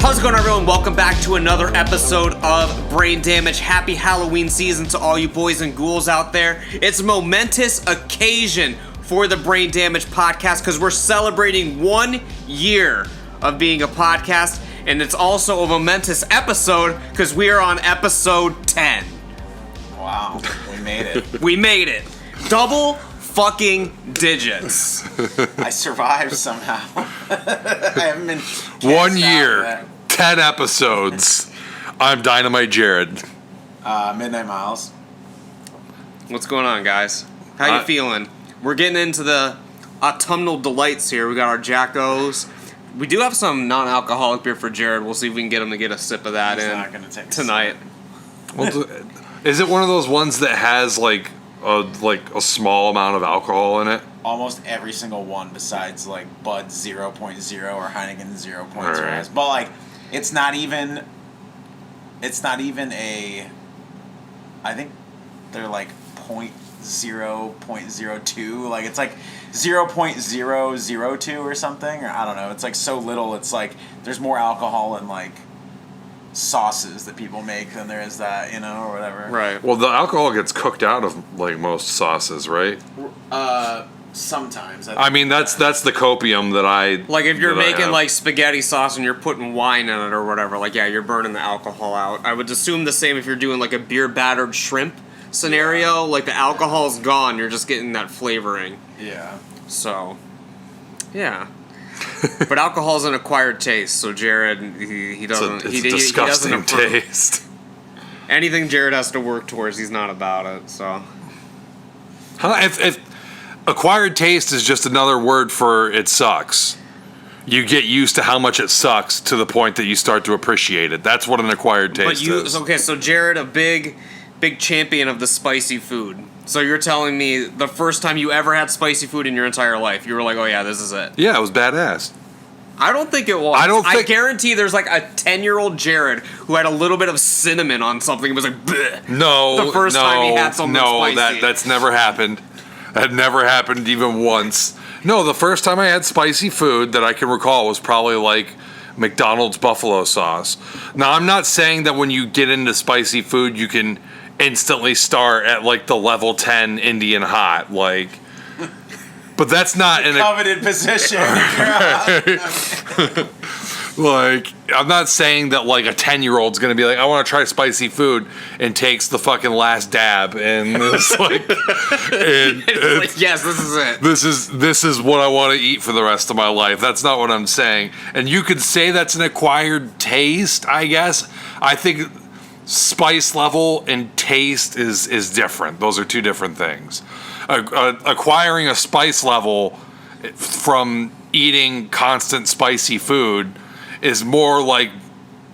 How's it going, everyone? Welcome back to another episode of Brain Damage. Happy Halloween season to all you boys and ghouls out there. It's a momentous occasion for the Brain Damage podcast because we're celebrating 1 year of being a podcast, and it's also a momentous episode because we are on episode 10. Wow, we made it. We made it. Double fucking digits. I survived somehow. I haven't been 1 year, 10 episodes. I'm Dynamite Jared. Midnight Miles. What's going on, guys? How you feeling? We're getting into the autumnal delights here. We got our Jack O's. We do have some non-alcoholic beer for Jared. We'll see if we can get him to get a sip of that tonight. Well, is it one of those ones that has like a small amount of alcohol in it? Almost every single one besides like Bud 0.0 or Heineken 0.0. Right. But like it's not even a, I think they're like 0.02, like it's like 0.002 or something, or I don't know. It's like so little. It's like there's more alcohol in like sauces that people make than there is that, you know, or whatever. Right. Well, the alcohol gets cooked out of like most sauces, right? Sometimes. I mean, that's the copium that I Like if you're that I making have. like spaghetti sauce and you're putting wine in it or whatever, like yeah, you're burning the alcohol out. I would assume the same if you're doing like a beer battered shrimp scenario. Like the alcohol's gone, you're just getting that flavoring. Yeah. So, yeah. But alcohol's an acquired taste, so Jared he doesn't it's a he disgusting doesn't approve. taste. Anything Jared has to work towards, he's not about it. So, If acquired taste is just another word for it sucks. You get used to how much it sucks to the point that you start to appreciate it. That's what an acquired taste is. Okay, so Jared, a big champion of the spicy food. So you're telling me the first time you ever had spicy food in your entire life, you were like, oh yeah, this is it. Yeah, it was badass. I don't think it was. I guarantee there's like a 10-year-old Jared who had a little bit of cinnamon on something and was like, bleh. No, The first time he had something spicy. that's never happened. That never happened even once. No, the first time I had spicy food that I can recall was probably like McDonald's buffalo sauce. Now, I'm not saying that when you get into spicy food, you can instantly start at like the level 10 Indian hot, like. But that's not an coveted position. Like, I'm not saying that like a 10-year-old's gonna be like, I want to try spicy food, and takes the fucking last dab, and it's like, it's like, yes, this is it. This is what I want to eat for the rest of my life. That's not what I'm saying. And you could say that's an acquired taste, I guess. I think spice level and taste is different. Those are two different things. Acquiring a spice level from eating constant spicy food is more like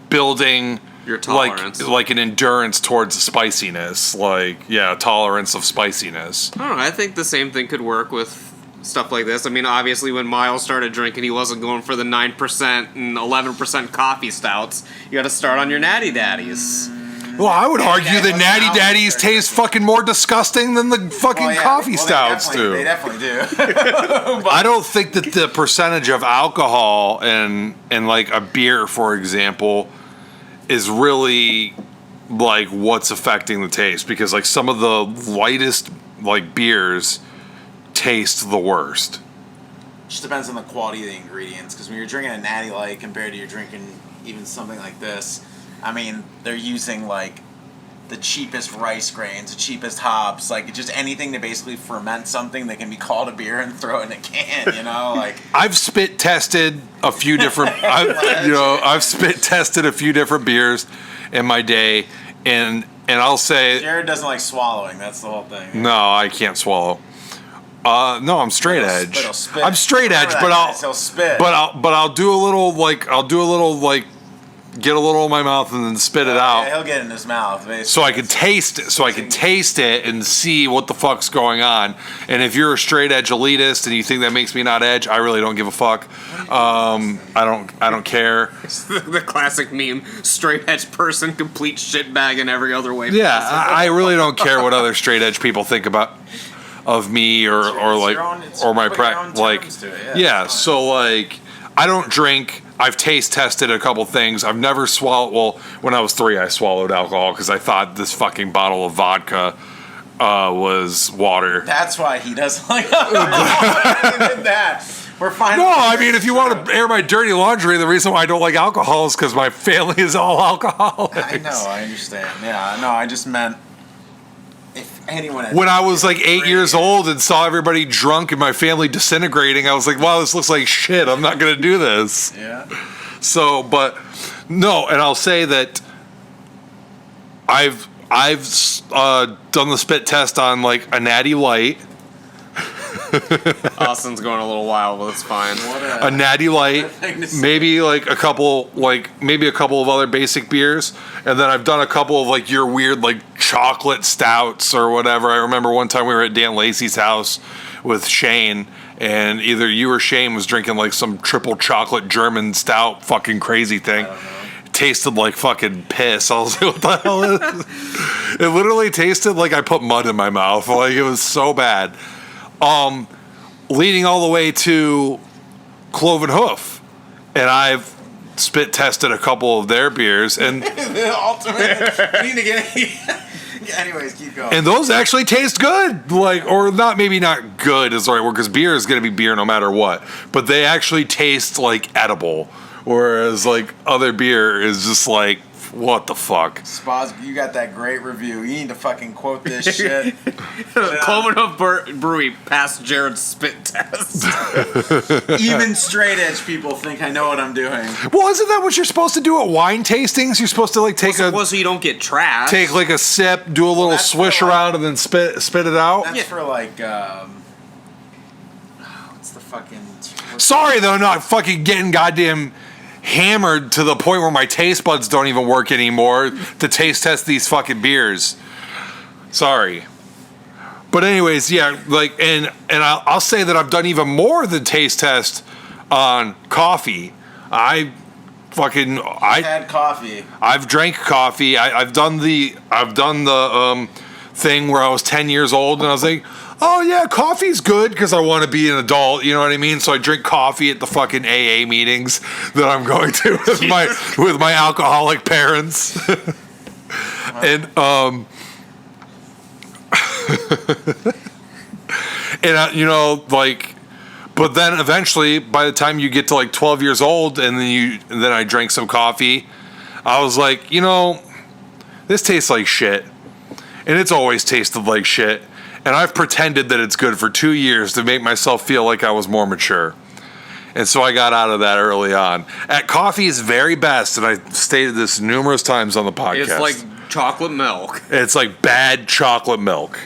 building your tolerance, like an endurance towards spiciness, like tolerance of spiciness. I don't know. I think the same thing could work with stuff like this. I mean, obviously, when Miles started drinking, he wasn't going for the 9% and 11% coffee stouts. You got to start on your Natty Daddies. Well, I would argue that Natty Daddies taste fucking more disgusting than the fucking coffee stouts do. They definitely do. I don't think that the percentage of alcohol in like a beer, for example, is really like what's affecting the taste, because like some of the lightest like beers taste the worst. Just depends on the quality of the ingredients, because when you're drinking a Natty Light compared to you're drinking even something like this, I mean, they're using, like, the cheapest rice grains, the cheapest hops, like, just anything to basically ferment something that can be called a beer and throw it in a can, you know? Like, I've spit tested a few different, I've spit tested a few different beers in my day, and I'll say... Jared doesn't like swallowing, that's the whole thing. No, I can't swallow. No, I'm straight edge. I'm straight edge, but he'll spit. I'll do a little like get a little in my mouth and then spit it out. Yeah, he'll get it in his mouth, basically. So I can taste it. So I can taste it and see what the fuck's going on. And if you're a straight edge elitist and you think that makes me not edge, I really don't give a fuck. I don't care. The classic meme: straight edge person, complete shitbag in every other way. Yeah, I really don't care what other straight edge people think about of me or my practice. Like, yeah. So like, I don't drink. I've taste tested a couple things. I've never swallowed. Well, when I was 3, I swallowed alcohol because I thought this fucking bottle of vodka was water. That's why he doesn't like alcohol. that. We're fine. No, I mean, if you want to air my dirty laundry, the reason why I don't like alcohol is because my family is all alcoholics. I know, I understand. Yeah, no, I just meant if anyone had When I was like 8 years old and saw everybody drunk and my family disintegrating, I was like, wow, this looks like shit. I'm not going to do this. Yeah. So, but no, and I'll say that I've done the spit test on like a Natty Light. Austin's going a little wild, but it's fine. A Natty Light, maybe like a couple of other basic beers, and then I've done a couple of like your weird like chocolate stouts or whatever. I remember one time we were at Dan Lacey's house with Shane, and either you or Shane was drinking like some triple chocolate German stout, fucking crazy thing. It tasted like fucking piss. I was like, what the hell is this? It literally tasted like I put mud in my mouth. Like it was so bad. Leading all the way to Cloven Hoof, and I've spit tested a couple of their beers, and the ultimate. We need to get. Anyways, keep going. And those actually taste good, like, or not, maybe not good is the right word, because beer is going to be beer no matter what, but they actually taste like edible, whereas like other beer is just like, what the fuck? Spaz, you got that great review. You need to fucking quote this shit. Cloven Hoof Brewery passed Jared's spit test. Even straight edge people think I know what I'm doing. Well, isn't that what you're supposed to do at wine tastings? You're supposed to like take so you don't get trash. Take like a sip, do a little swish around, and then spit it out. That's for like, what's the fucking? Sorry though, not fucking getting goddamn hammered to the point where my taste buds don't even work anymore to taste test these fucking beers. Sorry. But anyways, yeah, like, and I'll say that I've done even more than taste test on coffee. I've had coffee. I've drank coffee. I've done the thing where I was 10 years old and I was like, oh yeah, coffee's good because I want to be an adult, you know what I mean? So I drink coffee at the fucking AA meetings that I'm going to with my alcoholic parents. And and you know, like, but then eventually by the time you get to like 12 years old and then I drank some coffee, I was like, you know, this tastes like shit. And it's always tasted like shit. And I've pretended that it's good for 2 years to make myself feel like I was more mature. And so I got out of that early on. At coffee's very best, and I stated this numerous times on the podcast. It's like chocolate milk. It's like bad chocolate milk.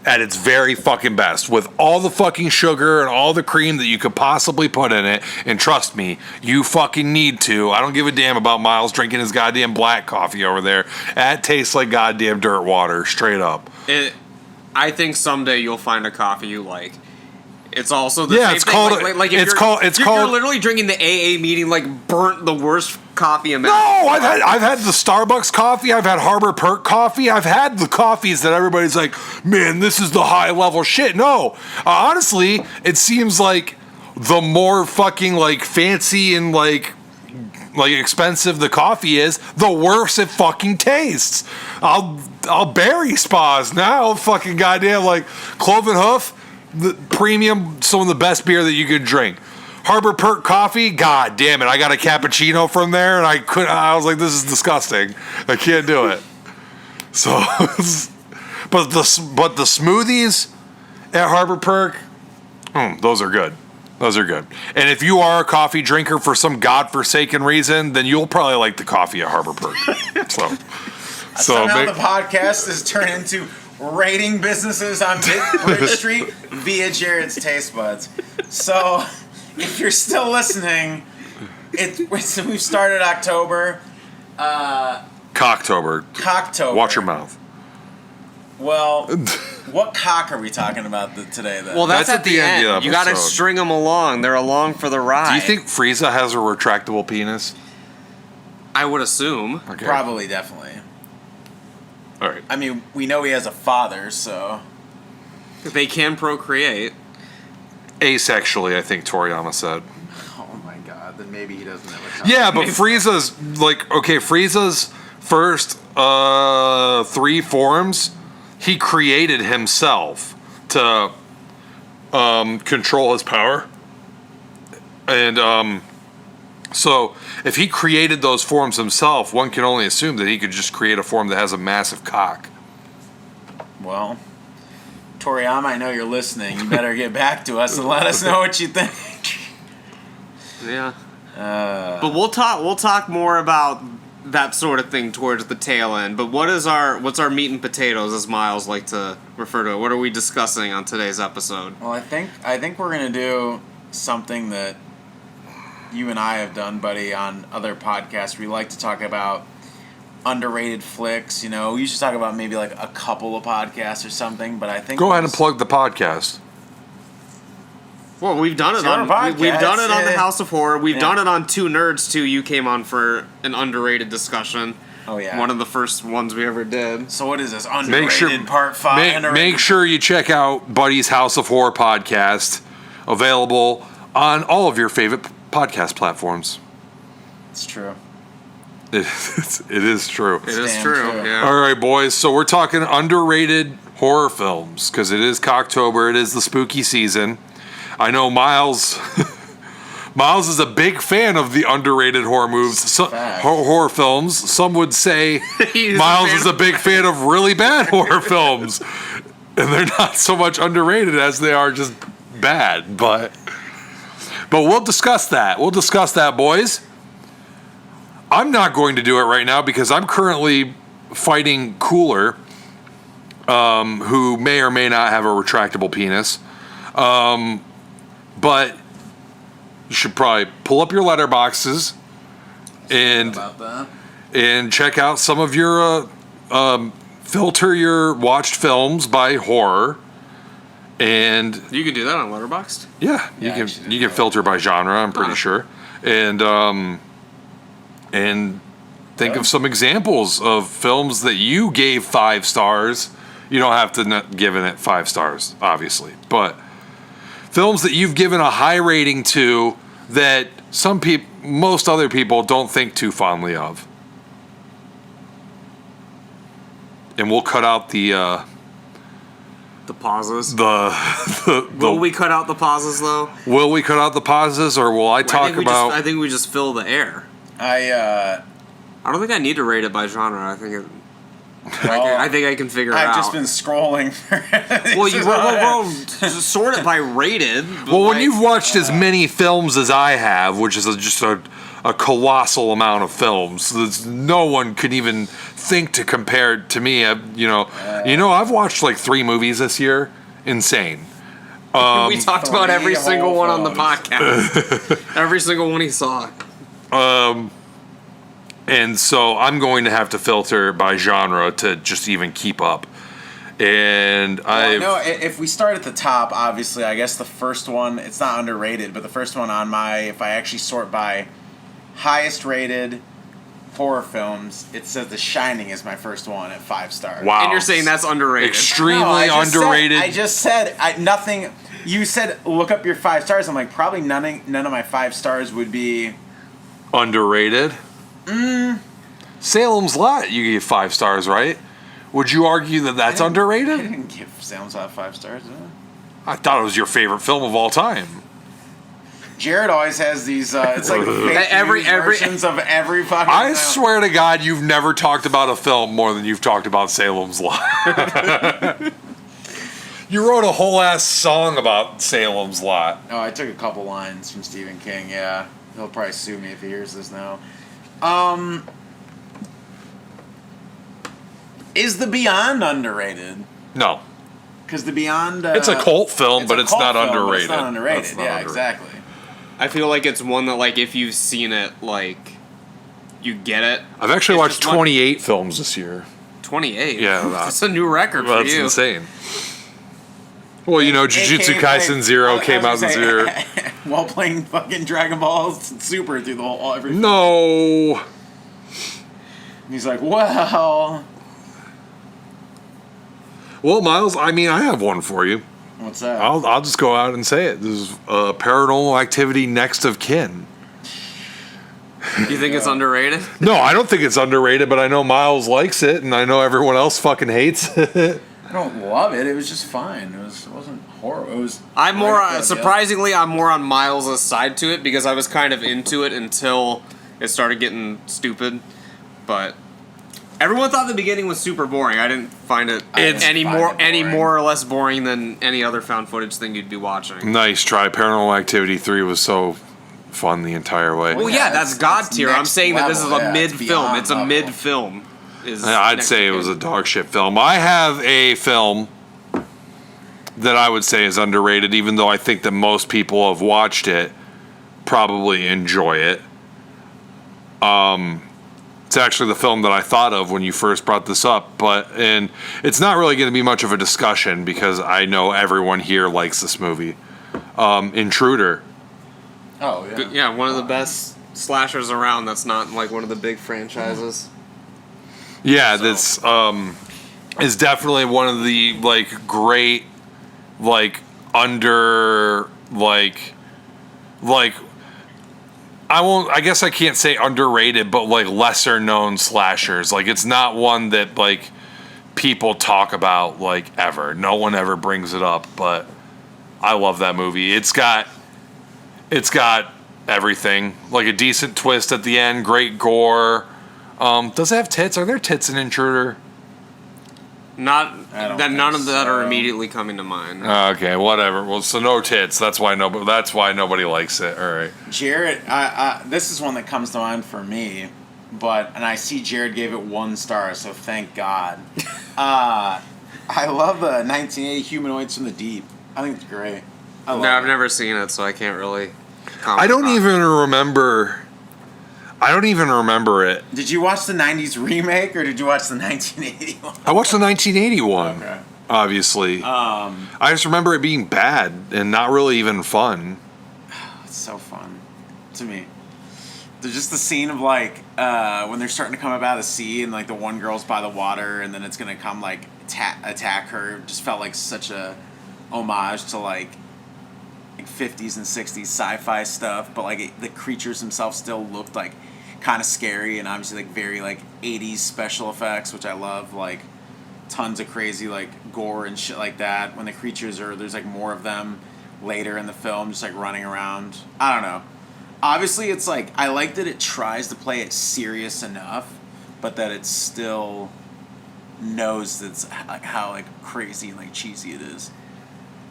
At its very fucking best. With all the fucking sugar and all the cream that you could possibly put in it. And trust me, you fucking need to. I don't give a damn about Miles drinking his goddamn black coffee over there. That tastes like goddamn dirt water, straight up. I think someday you'll find a coffee you like. It's also the yeah, same it's thing. called. Like you're literally drinking the AA meeting like burnt the worst coffee amount. No, I've had the Starbucks coffee. I've had Harbor Perk coffee. I've had the coffees that everybody's like, man, this is the high level shit. No, honestly, it seems like the more fucking like fancy and like expensive the coffee is, the worse it fucking tastes. I'll bury spas now. Fucking goddamn, like Cloven Hoof, the premium, some of the best beer that you could drink. Harbor Perk coffee, god damn it! I got a cappuccino from there, and I was like, this is disgusting. I can't do it. So, but the smoothies at Harbor Perk, those are good. Those are good. And if you are a coffee drinker for some godforsaken reason, then you'll probably like the coffee at Harbor Perk. Somehow the podcast has turned into rating businesses on Bridge Street via Jared's taste buds. So, if you're still listening, we've started October. Cocktober. Watch your mouth. Well, what cock are we talking about today, then? Well, that's at the end. Of the you got to string them along. They're along for the ride. Do you think Frieza has a retractable penis? I would assume. Okay. Probably, definitely. All right. I mean, we know he has a father, so... They can procreate. Asexually, I think Toriyama said. Oh, my God. God, then maybe he doesn't have a time. Yeah, but Frieza's like, okay, Frieza's first 3 forms, he created himself to control his power. And so if he created those forms himself, one can only assume that he could just create a form that has a massive cock. Well, Toriyama, I know you're listening. You better get back to us and let us know what you think. Yeah. But we'll talk more about that sort of thing towards the tail end. But what's our meat and potatoes, as Miles like to refer to it? What are we discussing on today's episode? Well, I think we're gonna do something that you and I have done, buddy, on other podcasts. We like to talk about underrated flicks. You know, we used to talk about maybe like a couple of podcasts or something. But I think Go ahead and plug the podcast. Well, we've done it on we've done it on the House of Horror. We've done it on Two Nerds too. You came on for an underrated discussion. Oh yeah, one of the first ones we ever did. So what is this underrated part 5? Make sure you check out Buddy's House of Horror podcast, available on all of your favorite podcast platforms. It's true. It is true. It is true. Yeah. All right, boys. So we're talking underrated horror films because it is Cocktober. It is the spooky season. I know Miles. Miles is a big fan of the underrated horror movies, horror films. Some would say Miles is a big fan of really bad horror films, and they're not so much underrated as they are just bad. But we'll discuss that. We'll discuss that, boys. I'm not going to do it right now because I'm currently fighting Cooler, who may or may not have a retractable penis. But you should probably pull up your letterboxes and check out some of your filter your watched films by horror. And you can do that on Letterboxd? Yeah, you can filter by genre, I'm pretty sure. And think of some examples of films that you gave 5 stars. You don't have to give it 5 stars, obviously, but films that you've given a high rating to that most other people don't think too fondly of. And we'll cut out the pauses. Will we cut out the pauses though? Will we cut out the pauses, or will I talk about? I think we just fill the air. I don't think I need to rate it by genre. I think I think I can figure it out. I've just been scrolling. Well, you sort it by rated. Well, when you've watched as many films as I have, which is just a colossal amount of films, no one could even think to compare to me. I've watched like 3 movies this year. Insane. We talked about every single one on the podcast. Every single one he saw. And so I'm going to have to filter by genre to just even keep up. And if we start at the top, obviously, I guess the first one, it's not underrated, but the first one on if I actually sort by highest rated horror films, it says The Shining is my first one at 5 stars. Wow. And you're saying that's underrated. Extremely underrated. I just said nothing. You said look up your 5 stars. I'm like, probably none of my 5 stars would be underrated. Salem's Lot, you gave 5 stars, right? Would you argue that that's underrated? I didn't give Salem's Lot 5 stars, did I? I thought it was your favorite film of all time. Jared always has these, it's like fake versions of every fucking I swear to God, you've never talked about a film more than you've talked about Salem's Lot. You wrote a whole ass song about Salem's Lot. Oh, I took a couple lines from Stephen King, yeah. He'll probably sue me if he hears this now. Is The Beyond underrated? No. Because The Beyond... it's a cult film, but it's not underrated. It's not underrated, exactly. I feel like it's one that, like, if you've seen it, like, you get it. I've actually watched 28 films this year. 28? Yeah. That's a new record for you. That's insane. Well, Jujutsu Kaisen 0 came out this year. While playing fucking Dragon Ball Super through the whole everything. No. He's like, well, Miles, I have one for you. What's that? I'll just go out and say it. This is Paranormal Activity Next of Kin. You think it's underrated? No, I don't think it's underrated, but I know Miles likes it, and I know everyone else fucking hates it. I don't love it. It was just fine. It wasn't horrible. It was. I'm more surprisingly, I'm more on Miles' side to it because I was kind of into it until it started getting stupid. But everyone thought the beginning was super boring. I didn't find it any more or less boring than any other found footage thing you'd be watching. Nice try. Paranormal Activity 3 was so fun the entire way. Well, yeah, that's God tier. I'm saying that this is a mid-film. It's a level. mid-film. I'd say it was a dog shit film. I have a film that I would say is underrated, even though I think that most people have watched it, probably enjoy it. It's actually the film that I thought of when you first brought this up, and it's not really going to be much of a discussion because I know everyone here likes this movie. Intruder. Oh yeah. Yeah, one of the best slashers around. That's not like one of the big franchises. Yeah, this is definitely one of the like great, like under like I guess I can't say underrated, but like lesser known slashers. Like it's not one that like people talk about like ever. No one ever brings it up, but I love that movie. It's got everything. Like a decent twist at the end, great gore. Does it have tits? Are there tits in Intruder? None of that are immediately coming to mind. Okay, whatever. Well, so no tits. That's why nobody likes it. All right. Jared, this is one that comes to mind for me, and I see Jared gave it 1 star, so thank God. I love 1980 Humanoids from the Deep. I think it's great. I've never seen it, so I can't really comment. I don't even remember it. Did you watch the 90s remake, or did you watch the 1980 one? I watched the 1980 one, Okay. obviously. I just remember it being bad and not really even fun. It's so fun to me. There's just the scene of like when they're starting to come up out of the sea and like the one girl's by the water and then it's gonna come like attack her. Just felt like such a homage to like 50s and 60s sci-fi stuff, but like the creatures themselves still looked like kind of scary and obviously like very like 80s special effects, which I love. Like tons of crazy like gore and shit like that. When the creatures there's like more of them later in the film, just like running around. I don't know. Obviously, it's like I like that it tries to play it serious enough, but that it still knows that's like how like crazy and like cheesy it is.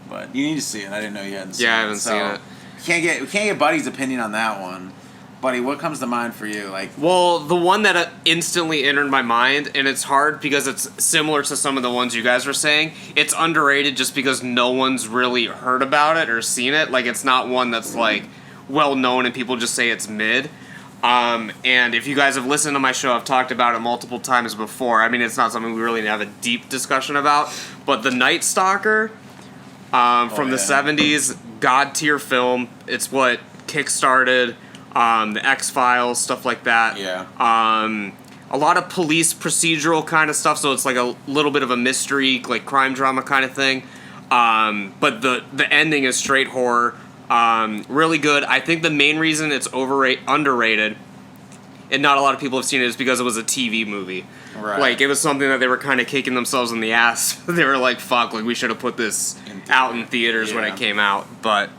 But you need to see it. I didn't know you hadn't seen it. Yeah, I haven't seen it. We can't get Buddy's opinion on that one. Buddy, what comes to mind for you? Like, well, the one that instantly entered my mind, and it's hard because it's similar to some of the ones you guys were saying. It's underrated just because no one's really heard about it or seen it. Like, it's not one that's like well known and people just say it's mid. And if you guys have listened to my show, I've talked about it multiple times before. I mean, it's not something we really have a deep discussion about, but The Night Stalker from the 70s, God tier film. It's what kickstarted the X-Files, stuff like that. Yeah. A lot of police procedural kind of stuff, so it's like a little bit of a mystery, like crime drama kind of thing. But the ending is straight horror. Really good. I think the main reason it's underrated, and not a lot of people have seen it, is because it was a TV movie. Right. Like, it was something that they were kind of kicking themselves in the ass. They were like, fuck, like, we should have put this out in theaters when it came out. But,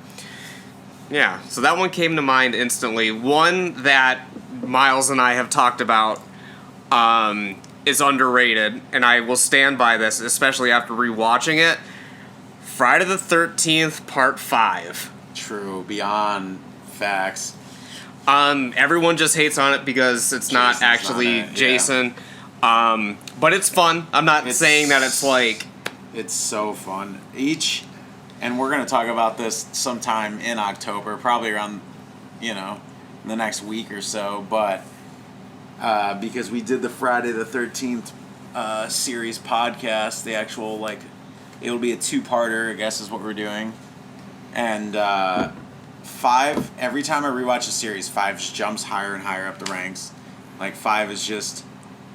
yeah. So that one came to mind instantly. One that Miles and I have talked about is underrated, and I will stand by this, especially after rewatching it. Friday the 13th, Part 5. True. Beyond facts. Everyone just hates on it because it's not actually Jason. But it's fun. I'm not saying that it's like... It's so fun. And we're going to talk about this sometime in October, probably around, the next week or so, but because we did the Friday the 13th series podcast, the actual, like, it'll be a 2-parter, I guess is what we're doing. And 5, every time I rewatch a series, 5 just jumps higher and higher up the ranks. Like, 5 is just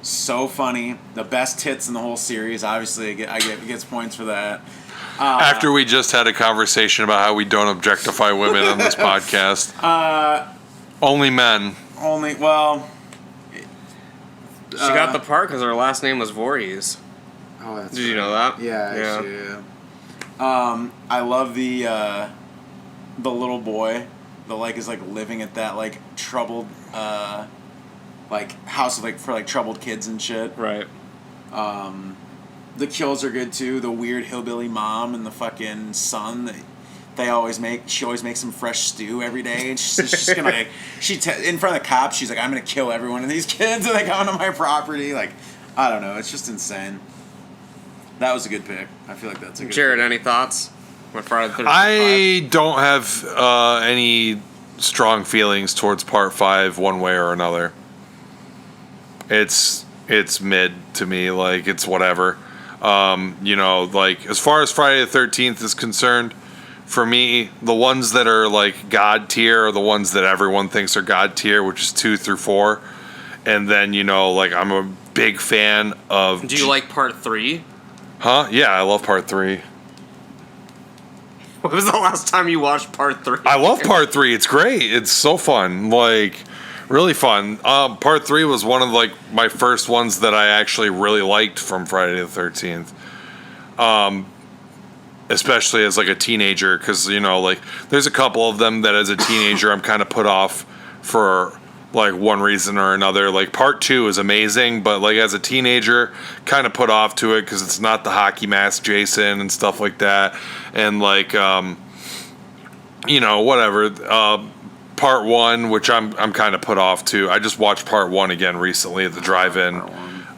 so funny. The best hits in the whole series. Obviously, it gets points for that. After we just had a conversation about how we don't objectify women on this podcast. Only men. Only, well... She got the part because her last name was Voorhees. Oh, that's Did you know that? Yeah, actually, yeah. I love the little boy that, like, is, like, living at that, like, troubled, like, house, like, for, like, troubled kids and shit. Right. The kills are good, too. The weird hillbilly mom and the fucking son that she always makes some fresh stew every day. And she's just gonna, like, in front of the cops, she's like, I'm gonna kill every one of these kids that come onto my property. Like, I don't know. It's just insane. That was a good pick. I feel like that's a good Jared, pick. any thoughts? What Friday the 13th I don't have any strong feelings towards Part 5 one way or another. It's mid to me. Like, it's whatever. Like, as far as Friday the 13th is concerned, for me, the ones that are, like, God tier are the ones that everyone thinks are God tier, which is 2 through 4. And then, like, I'm a big fan of... Do you like Part 3? Huh? Yeah, I love Part 3. When was the last time you watched Part 3? I love Part 3. It's great. It's so fun. Like, really fun. Part 3 was one of, like, my first ones that I actually really liked from Friday the 13th. Especially as, like, a teenager, because, like, there's a couple of them that as a teenager I'm kind of put off for, like, one reason or another. Like, Part 2 is amazing, but, like, as a teenager, kind of put off to it because it's not the hockey mask Jason and stuff like that. And, like, whatever. Part 1, which I'm kind of put off to. I just watched Part 1 again recently at the drive-in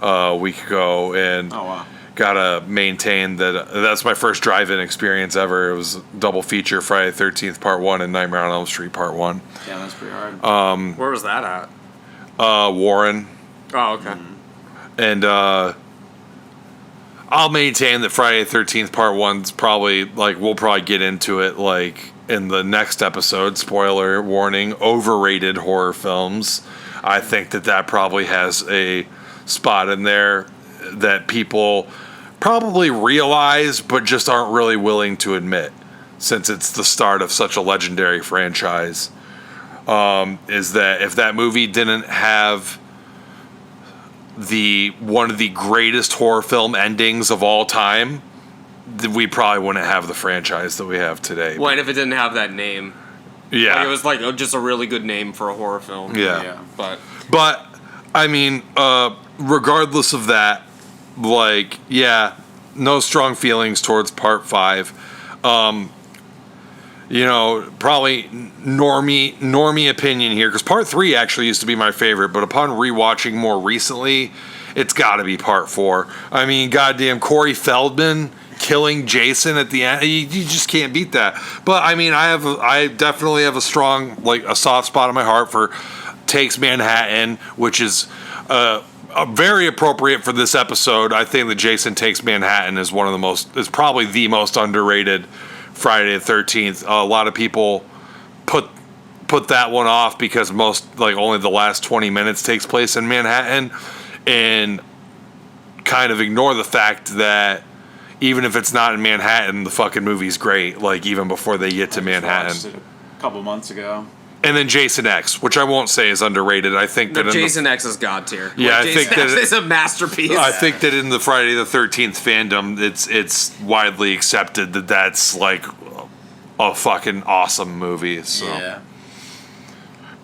a week ago, and... Oh, wow. Gotta maintain that's my first drive-in experience ever. It was a double feature, Friday the 13th Part 1 and Nightmare on Elm Street Part 1. Yeah, that's pretty hard. Where was that at? Warren. Oh, okay. And I'll maintain that Friday the 13th Part 1's probably, like, we'll probably get into it, like, in the next episode. Spoiler warning, overrated horror films. I think that probably has a spot in there that people probably realize but just aren't really willing to admit, since it's the start of such a legendary franchise. Is that if that movie didn't have one of the greatest horror film endings of all time, we probably wouldn't have the franchise that we have today. What if it didn't have that name? Yeah. Like, it was like just a really good name for a horror film. Yeah. But I mean, regardless of that, like, yeah, no strong feelings towards Part 5. Probably normie opinion here, because Part 3 actually used to be my favorite, but upon rewatching more recently, it's got to be Part 4. I mean, goddamn, Corey Feldman killing Jason at the end, you just can't beat that. But I mean, I definitely have a strong, like, a soft spot in my heart for Takes Manhattan, which is very appropriate for this episode. I think that Jason Takes Manhattan is probably the most underrated Friday the 13th. A lot of people put that one off because only the last 20 minutes takes place in Manhattan, and kind of ignore the fact that even if it's not in Manhattan, the fucking movie's great, like, even before they get to Manhattan. Watched it a couple months ago. And then Jason X, which I won't say is underrated. I think that Jason X is god tier. Yeah, like, I think Jason that X is a masterpiece. I think that in the Friday the 13th fandom, it's widely accepted that that's, like, a fucking awesome movie. So. Yeah.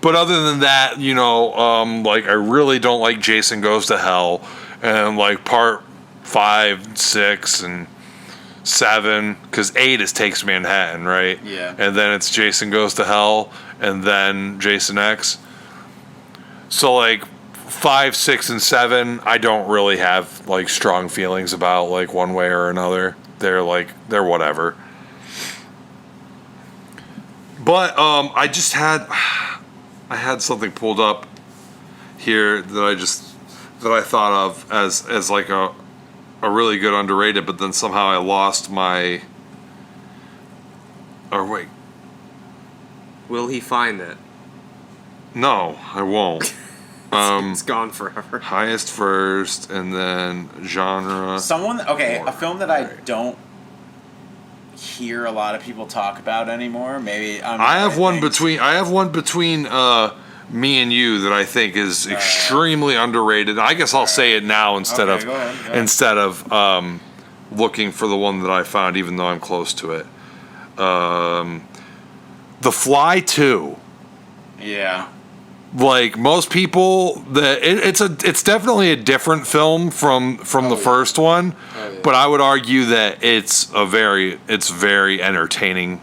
But other than that, like, I really don't like Jason Goes to Hell, and, like, Part 5, 6, and 7, because 8 is Takes Manhattan, right? Yeah. And then it's Jason Goes to Hell, and then Jason X. So, like, 5, 6, and 7, I don't really have, like, strong feelings about, like, one way or another. They're whatever. But I had something pulled up here that I thought of as like a really good underrated, but then somehow I lost my. Or wait. Will he find it? No, I won't. It's gone forever. Highest first, and then genre. A film that I don't hear a lot of people talk about anymore. Maybe I have one between Me and You that I think is extremely underrated. I guess I'll say it now instead Okay, go ahead. instead of looking for the one that I found, even though I'm close to it. The Fly 2. Yeah. Like most people, it's definitely a different film from the first one, but I would argue that it's very entertaining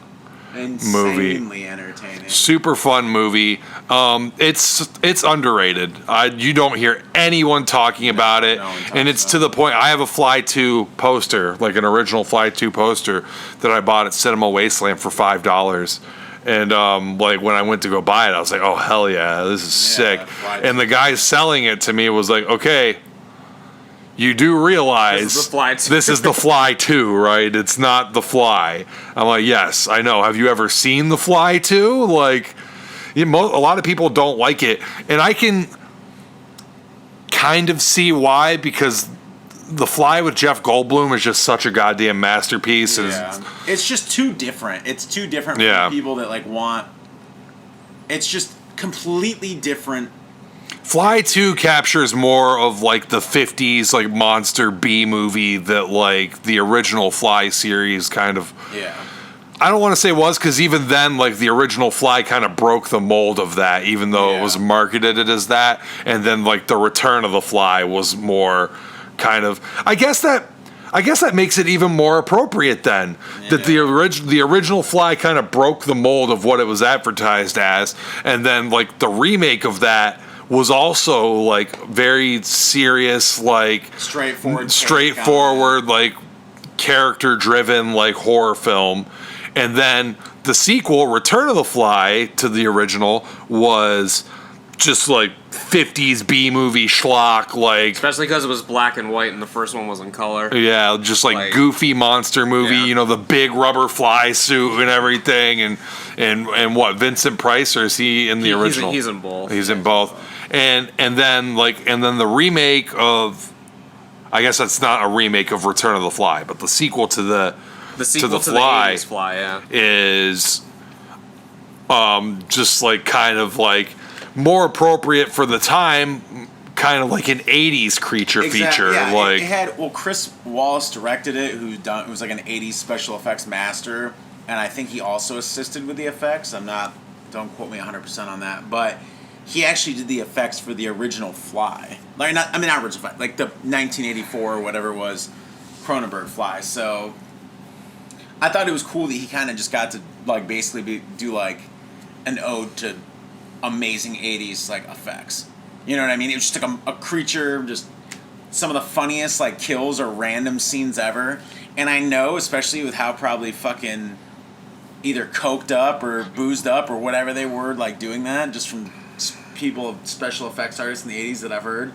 movie. Insanely entertaining. Super fun movie. It's underrated. You don't hear anyone talking about it, and it's to the point. I have a Fly 2 poster, like an original Fly 2 poster that I bought at Cinema Wasteland for $5. And like when I went to go buy it, I was like, "Oh hell yeah, this is sick!" And the guy selling it to me was like, "Okay, you do realize this is the Fly 2, right? It's not The Fly." I'm like, "Yes, I know. Have you ever seen The Fly 2?" Like, a lot of people don't like it, and I can kind of see why, because The Fly with Jeff Goldblum is just such a goddamn masterpiece. Yeah. It's just too different. It's too different for the people that like want. It's just completely different. Fly 2 captures more of like the 50s like monster B movie that like the original Fly series kind of. Yeah. I don't want to say was, because even then, like, the original Fly kind of broke the mold of that, even though it was marketed as that. And then, like, the Return of the Fly was more kind of... I guess that makes it even more appropriate then. Yeah. That the original Fly kind of broke the mold of what it was advertised as. And then, like, the remake of that was also, like, very serious, like... Straightforward, like, character-driven, like, horror film. And then the sequel, Return of the Fly, to the original, was just like 50s B-movie schlock, like... Especially because it was black and white and the first one was in color. Yeah, just like goofy monster movie, you know, the big rubber fly suit and everything, and what, Vincent Price, or is he in the original? He's in both. He's in both. And then the remake of... I guess that's not a remake of Return of the Fly, but the sequel to the Fly, 80s Fly, is just like kind of like more appropriate for the time, kind of like an 80s creature feature. Yeah, like it had Chris Wallace directed it, who was like an 80s special effects master, and I think he also assisted with the effects. Don't quote me 100% on that, but he actually did the effects for the original Fly. Like not original Fly, like the 1984 or whatever it was, Cronenberg Fly. So I thought it was cool that he kind of just got to like basically do like an ode to amazing 80s like effects. You know what I mean? It was just like a creature, just some of the funniest like kills or random scenes ever. And I know, especially with how probably fucking either coked up or boozed up or whatever they were like doing that, just from people, special effects artists in the 80s that I've heard,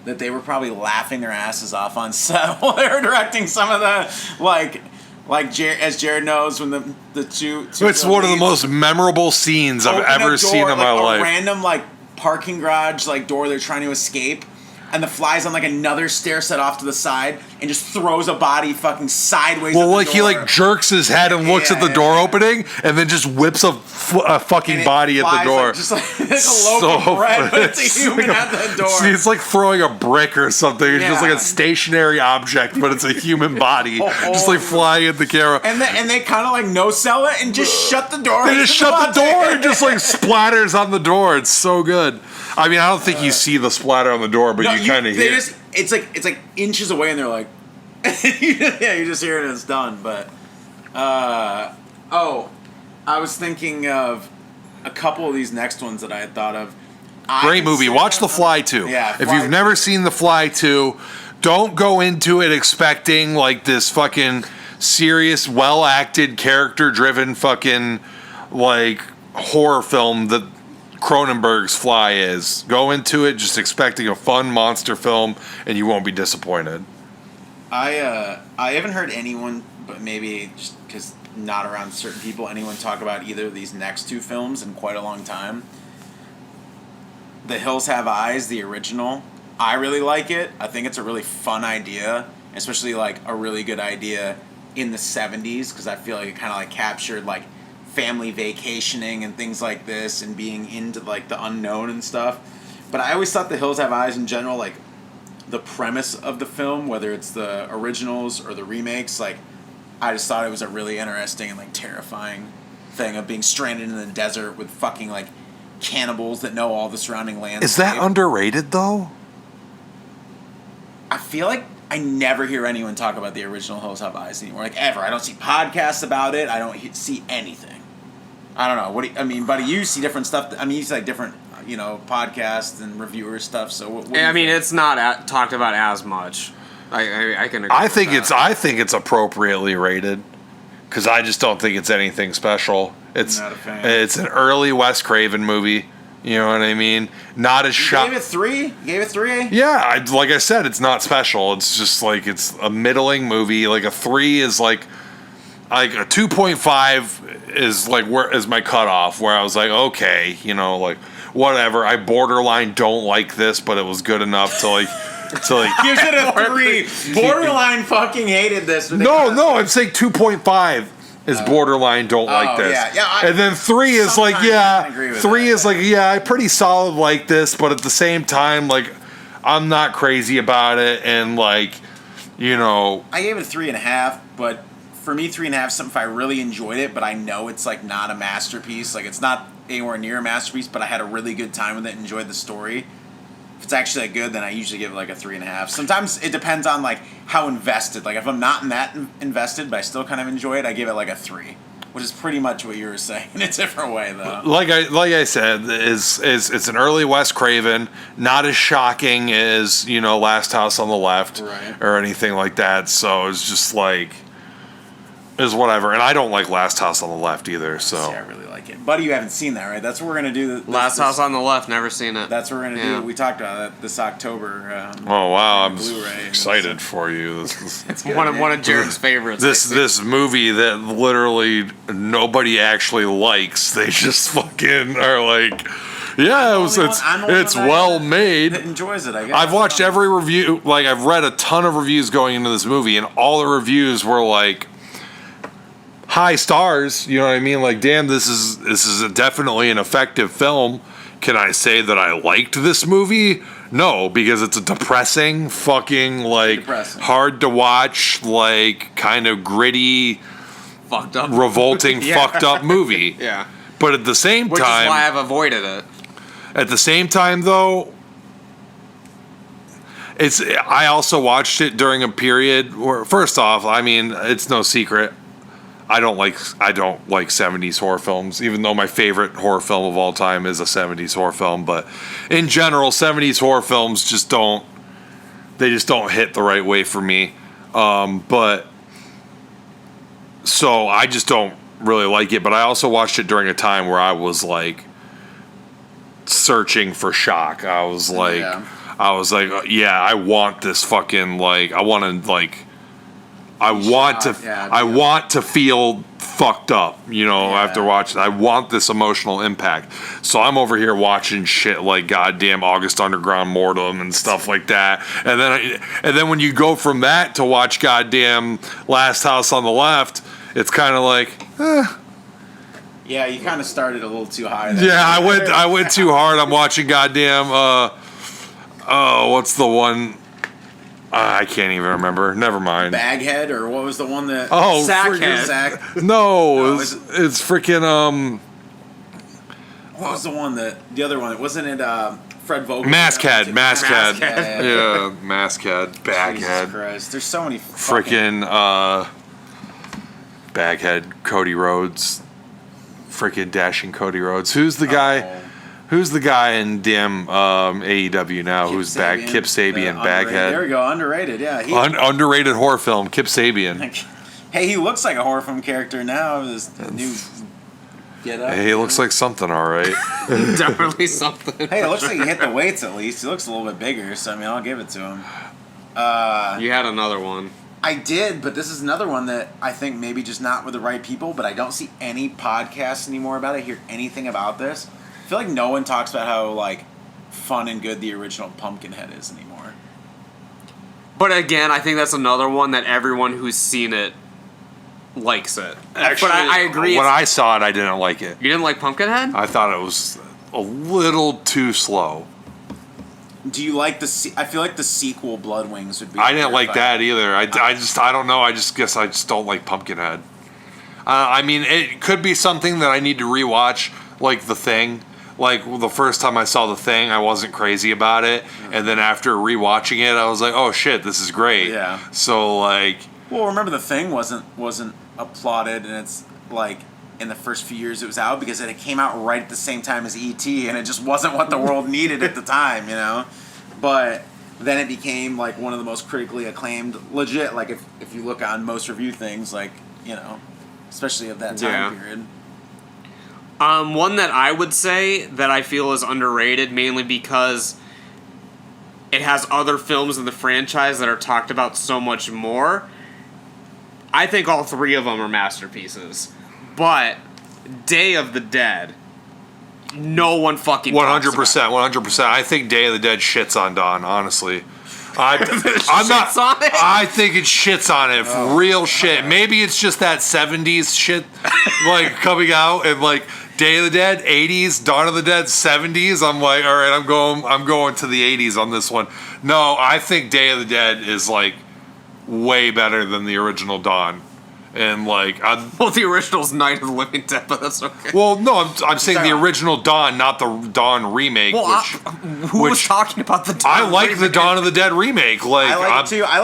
that they were probably laughing their asses off on set while they were directing some of the like as Jared knows, when the two it's one of the most memorable scenes I've ever seen in my life. A random like parking garage like door they're trying to escape, and the Fly's on like another stair set off to the side and just throws a body fucking sideways. Well, like he like jerks his head and looks at the door opening, and then just whips a fucking body at the door. Like, just like a loaf of bread, but it's a human at the door. See, it's like throwing a brick or something. It's just like a stationary object, but it's a human body, just like flying at the camera. And they kind of like no sell it and just shut the door. They just shut the door and just like splatters on the door. It's so good. I mean, I don't think you see the splatter on the door, but you kind of hear it. It's like inches away, and they're like, yeah, you just hear it and it's done. But, I was thinking of a couple of these next ones that I had thought of. Great movie. Watch The Fly 2. Yeah, if you've never seen The Fly 2, don't go into it expecting like this fucking serious, well-acted, character-driven fucking like horror film that Cronenberg's Fly is. Go into it just expecting a fun monster film, and you won't be disappointed. I haven't heard anyone, but maybe just because not around certain people, anyone talk about either of these next two films in quite a long time. The Hills Have Eyes, the original. I really like it. I think it's a really fun idea, especially like a really good idea in the 70s, because I feel like it kind of like captured like family vacationing and things like this and being into like the unknown and stuff. But I always thought The Hills Have Eyes in general, like the premise of the film, whether it's the originals or the remakes, like I just thought it was a really interesting and like terrifying thing of being stranded in the desert with fucking like cannibals that know all the surrounding landscape. Is that underrated though? I feel like I never hear anyone talk about the original Hills Have Eyes anymore, like ever. I don't see podcasts about it. I don't see anything. I don't know. What do you, I mean, buddy, you see different stuff. I mean, you see like different, podcasts and reviewer stuff. So what I mean, it's not talked about as much. I can agree I with think that. I think it's appropriately rated because I just don't think it's anything special. It's Not a fan. It's an early Wes Craven movie. You know what I mean? Not as shot. Gave it 3? You gave it 3? Yeah, like I said, it's not special. It's just like it's a middling movie. Like a 3 is like a 2.5 is like where is my cutoff where I was like, okay, like whatever. I borderline don't like this, but it was good enough to like Gives it a 3. Borderline fucking hated this. No, I'm saying 2.5 is borderline don't like this. Yeah, and then 3 is like, sometimes I can agree with 3 that. is like, I pretty solid like this, but at the same time, like, I'm not crazy about it, and like, I gave it a 3.5, but for me, 3.5 is something if I really enjoyed it, but I know it's like not a masterpiece. Like it's not anywhere near a masterpiece, but I had a really good time with it and enjoyed the story. If it's actually that good, then I usually give it like a 3.5. Sometimes it depends on like how invested. Like if I'm not in that invested, but I still kind of enjoy it, I give it like a 3, which is pretty much what you were saying in a different way, though. Like I said, is it's an early Wes Craven, not as shocking as Last House on the Left, Right. or anything like that. So it's just like is whatever, and I don't like Last House on the Left either. So See, I really like it, buddy. You haven't seen that, right? That's what we're gonna do. Last House on the Left, never seen it. That's what we're gonna Yeah. do. We talked about that this October. oh wow, I'm Blu-ray and excited for you. This It's good, One of man. Jared's favorites. this movie that literally nobody actually likes. They just fucking are like, yeah, I'm the only it's one that- well made. That enjoys it, I guess. I've watched every review. Like I've read a ton of reviews going into this movie, and all the reviews were like high stars. You know what I mean? Like, damn, this is definitely an effective film. Can I say that I liked this movie? No, because it's a depressing, fucking like hard to watch, like kind of gritty, fucked up, revolting, Yeah. fucked up movie. Yeah. But at the same Which time, is why I've avoided it. at the same time, though, I also watched it during a period where, first off, I mean, it's no secret, I don't like 70s horror films, even though my favorite horror film of all time is a 70s horror film. But in general, 70s horror films just don't hit the right way for me. But so I just don't really like it. But I also watched it during a time where I was like searching for shock. I was like, I want this fucking I want to feel fucked up, after watching. I want this emotional impact. So I'm over here watching shit like goddamn August Underground Mortem and stuff like that. And then when you go from that to watch goddamn Last House on the Left, it's kind of like, Yeah, you kind of started a little too high there. yeah, I went too hard. I'm watching goddamn what's the one? I can't even remember. Never mind. Baghead, or what was the one that? Oh, Sackhead. No, it's freaking What was the one the other one? Wasn't it Fred Vogel? Maskhead. Yeah. Yeah, Maskhead. Jesus Baghead. Christ, there's so many. Freaking Baghead. Cody Rhodes. Freaking dashing Cody Rhodes. Who's the guy? Who's the guy in damn AEW now? Kip Sabian, Baghead. There we go, underrated. Yeah, underrated horror film. Kip Sabian. Hey, he looks like a horror film character now. This new get up. Hey, he looks like something, all right. Definitely something. Hey, it looks like he hit the weights at least. He looks a little bit bigger, so I mean, I'll give it to him. You had another one. I did, but this is another one that I think maybe just not with the right people, but I don't see any podcasts anymore about it, hear anything about this. I feel like no one talks about how, fun and good the original Pumpkinhead is anymore. But again, I think that's another one that everyone who's seen it likes it. Actually, but I agree. When I saw it, I didn't like it. You didn't like Pumpkinhead? I thought it was a little too slow. Do you like I feel like the sequel, Blood Wings, would be. I didn't like that either. I don't know. I guess I just don't like Pumpkinhead. I mean, it could be something that I need to rewatch, like The Thing. Like, the first time I saw The Thing, I wasn't crazy about it. And then after rewatching it, I was like, oh shit, this is great. Yeah. So, like... Well, remember The Thing wasn't applauded, and it's, like, in the first few years it was out, because it came out right at the same time as E.T., and it just wasn't what the world needed at the time, you know? But then it became, like, one of the most critically acclaimed, legit, like, if you look on most review things, like, you know, especially of that time period. One that I would say that I feel is underrated, mainly because it has other films in the franchise that are talked about so much more. I think all three of them are masterpieces. But Day of the Dead, no one fucking 100%, talks about. 100%. I think Day of the Dead shits on Dawn, honestly. I'm not. Shits on it? I think it shits on it. Real shit. Maybe it's just that 70s shit, like, coming out, and, like, Day of the Dead, 80s, Dawn of the Dead, 70s. I'm like, all right, I'm going to the 80s on this one. No, I think Day of the Dead is, like, way better than the original Dawn. And, like, well, the original's Night of the Living Dead, but that's okay. Well, no, I'm saying the original Dawn, not the Dawn remake. Well, who was talking about the Dawn I like remake? the Dawn of the Dead remake. Like, I like it too. I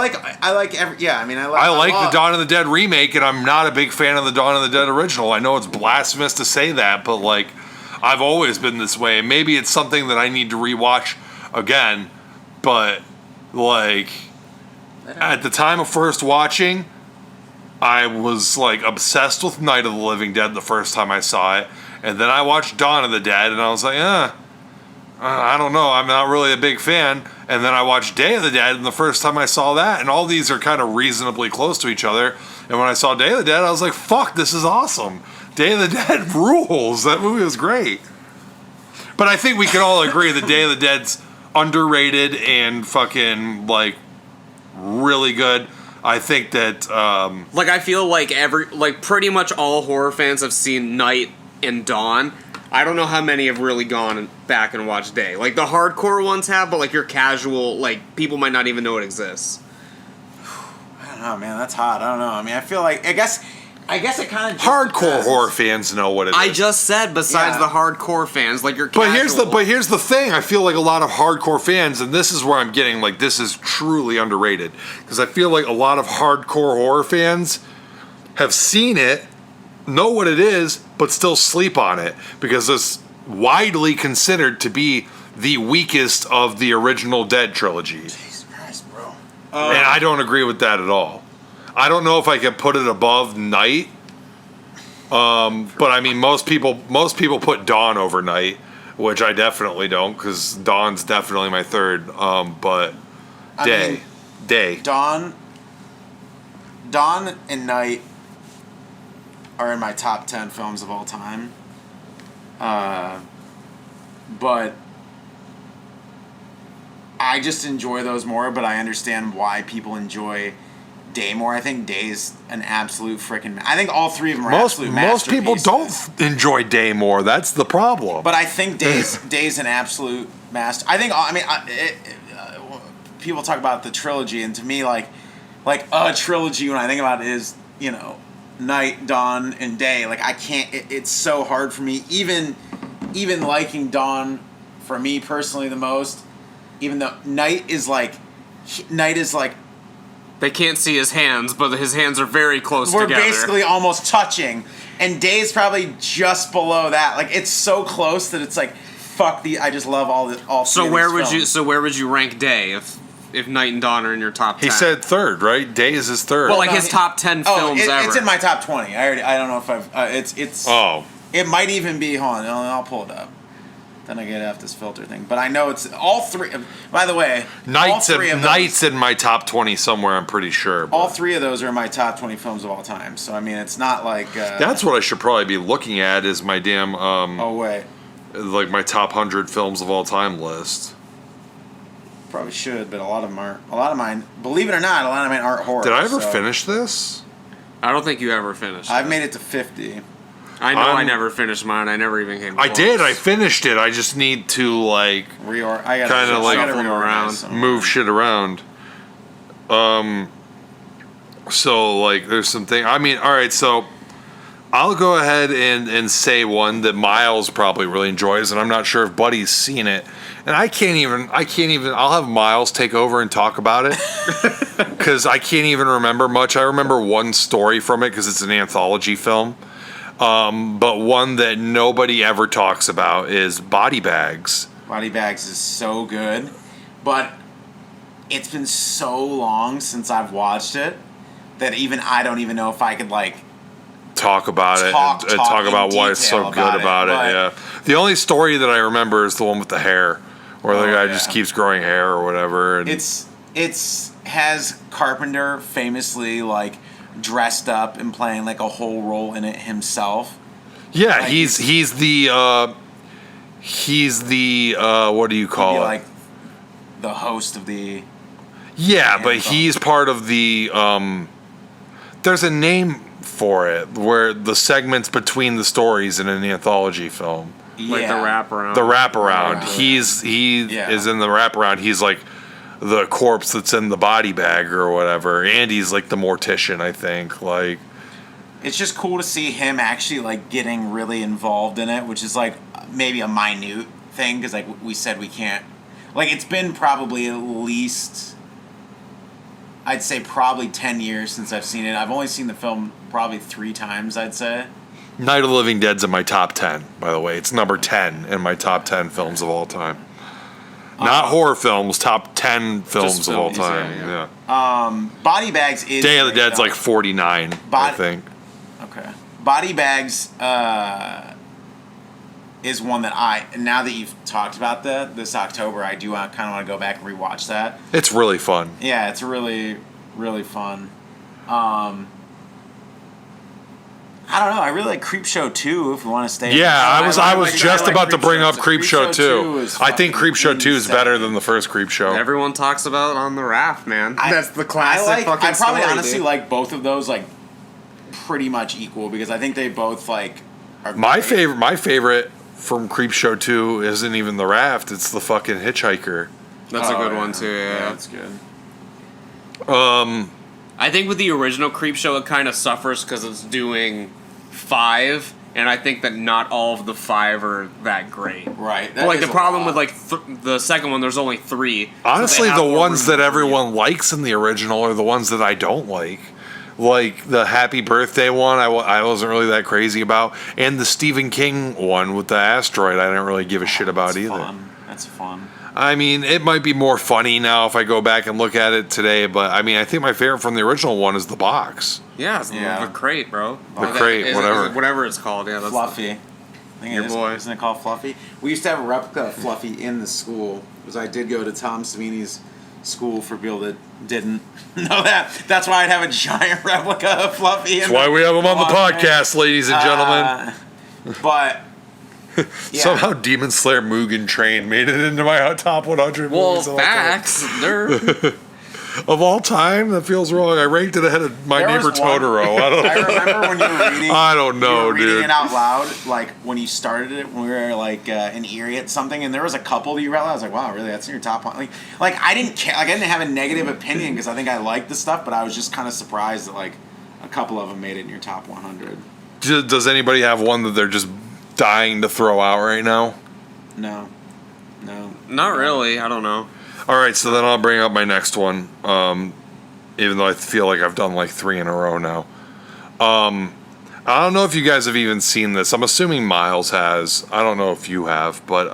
like every. Yeah, I mean, I like the Dawn of the Dead remake, and I'm not a big fan of the Dawn of the Dead original. I know it's blasphemous to say that, but, like, I've always been this way. Maybe it's something that I need to rewatch again, but, like, at the time of first watching, I was, like, obsessed with Night of the Living Dead the first time I saw it, and then I watched Dawn of the Dead, and I was like, I don't know, I'm not really a big fan. And then I watched Day of the Dead, and the first time I saw that, and all these are kind of reasonably close to each other, and when I saw Day of the Dead, I was like, fuck, this is awesome. Day of the Dead rules. That movie was great. But I think we can all agree that Day of the Dead's underrated and fucking, like, really good. I think that like, I feel like pretty much all horror fans have seen Night and Dawn. I don't know how many have really gone back and watched Day. Like, the hardcore ones have, but, like, your casual, like, people might not even know it exists. I don't know, man. That's hot. I don't know. I mean, I feel like I guess it kind of hardcore horror fans know what it is. I just said besides the hardcore fans, like, your casual. But here's the thing. I feel like a lot of hardcore fans, and this is where I'm getting, like, this is truly underrated, because I feel like a lot of hardcore horror fans have seen it, know what it is, but still sleep on it, because it's widely considered to be the weakest of the original Dead trilogy. Jesus Christ, bro. And I don't agree with that at all. I don't know if I could put it above Night, but I mean, most people put Dawn over Night, which I definitely don't, because Dawn's definitely my third. But Day. Dawn and Night are in my top 10 films of all time. But I just enjoy those more, but I understand why people enjoy Day more. I think Day's an absolute freaking. I think all three of them are absolute Most people masterpieces. don't enjoy Day more. That's the problem. But I think Day's an absolute master. I think. I mean, people talk about the trilogy, and to me, like a trilogy when I think about it is, you know, Night, Dawn, and Day. Like, I can't. It's so hard for me. Even liking Dawn, for me personally, the most. Even though Night is like. They can't see his hands, but his hands are very close We're together. basically almost touching, and Day's probably just below that. Like, it's so close that it's like, fuck I just love all. So where would you rank Day if Night and Dawn are in your top 10? He said third, right? Day is his third. Well, like his top 10 films ever. It's in my top 20. I don't know if I've. It's. Oh. It might even be. Hold on, I'll pull it up. Then I get off this filter thing. But I know it's all three. By the way, Night's in my top 20 somewhere, I'm pretty sure. All three of those are in my top 20 films of all time. So, I mean, it's not like... that's what I should probably be looking at, is my damn... oh, wait. Like, my top 100 films of all time list. Probably should, but a lot of them aren't. A lot of mine, believe it or not, a lot of mine aren't horror. Did I ever finish this? I don't think you ever finished. I've made it to 50. I know I never finished mine. I never even came close. I did. I finished it. I just need to like move shit around. So like, there's something. I mean, all right. So I'll go ahead and say one that Miles probably really enjoys, and I'm not sure if Buddy's seen it. And I can't even. I'll have Miles take over and talk about it because I can't even remember much. I remember one story from it because it's an anthology film. But one that nobody ever talks about is Body Bags. Body Bags is so good, but it's been so long since I've watched it that even I don't even know if I could like talk about it and talk about why it's so good about it. Yeah, the only story that I remember is the one with the hair, where the guy just keeps growing hair or whatever. And it's has Carpenter famously like dressed up and playing like a whole role in it himself. Yeah, like he's the what do you call it? Like the host of the. Yeah, but he's part of the. There's a name for it where the segments between the stories in an anthology film. Like the wraparound. The wraparound. He is in the wraparound. He's like the corpse that's in the body bag or whatever, and he's like the mortician, I think. Like, it's just cool to see him actually like getting really involved in it, which is like maybe a minute thing because like we said we can't. Like it's been probably at least, I'd say probably 10 years since I've seen it. I've only seen the film probably 3 times, I'd say. Night of the Living Dead's in my top 10, by the way. It's number 10 in my top 10 films of all time. Not horror films, top 10 films of all time. Yeah. Body Bags is... Day of the Dead's like 49, I think. Okay. Body Bags is one that now that you've talked about this October, I do kind of want to go back and rewatch that. It's really fun. Yeah, it's really, really fun. I don't know. I really like Creepshow 2 if we want to stay. Yeah, I was just about to bring up Creepshow 2. I think Creepshow 2 is better than the first Creepshow. Everyone talks about On the Raft, man. That's the classic fucking I probably story, honestly dude. like both of those like pretty much equal because I think they both like are My great. favorite from Creepshow 2 isn't even the raft, it's the fucking hitchhiker. That's a good one too, yeah. That's good. I think with the original Creepshow, it kind of suffers because it's doing 5, and I think that not all of the 5 are that great. Right. But like the problem with like the second one, there's only 3. Honestly, the ones that everyone likes in the original are the ones that I don't like. Like the Happy Birthday one, I wasn't really that crazy about, and the Stephen King one with the asteroid, I didn't really give a shit about either. Fun. That's fun. I mean, it might be more funny now if I go back and look at it today, but I mean, I think my favorite from the original one is the box. Yeah, it's the crate, bro. The crate, whatever. Whatever it's called, yeah. That's Fluffy. I think Your boy. Isn't it called Fluffy? We used to have a replica of Fluffy in the school because I did go to Tom Savini's school for people that didn't know that. That's why I'd have a giant replica of Fluffy. That's why we have him on the podcast, ladies and gentlemen. But yeah. Somehow Demon Slayer Mugen Train made it into my top 100 movies of all time. facts. They're Of all time, that feels wrong. I ranked it ahead of My There Neighbor was one- Totoro. I don't I remember when you were reading. I don't know, you were reading dude. it out loud, like when you started it, when we were like in Erie at something, and there was a couple that you read out loud. I was like, wow, really? That's in your top one? Like I didn't care. Like I didn't have a negative opinion because I think I liked the stuff, but I was just kind of surprised that like a couple of them made it in your top 100. Does anybody have one that they're just dying to throw out right now? No. not really. I don't know. All right, so then I'll bring up my next one. Even though I feel like I've done like 3 in a row now. I don't know if you guys have even seen this. I'm assuming Miles has. I don't know if you have, but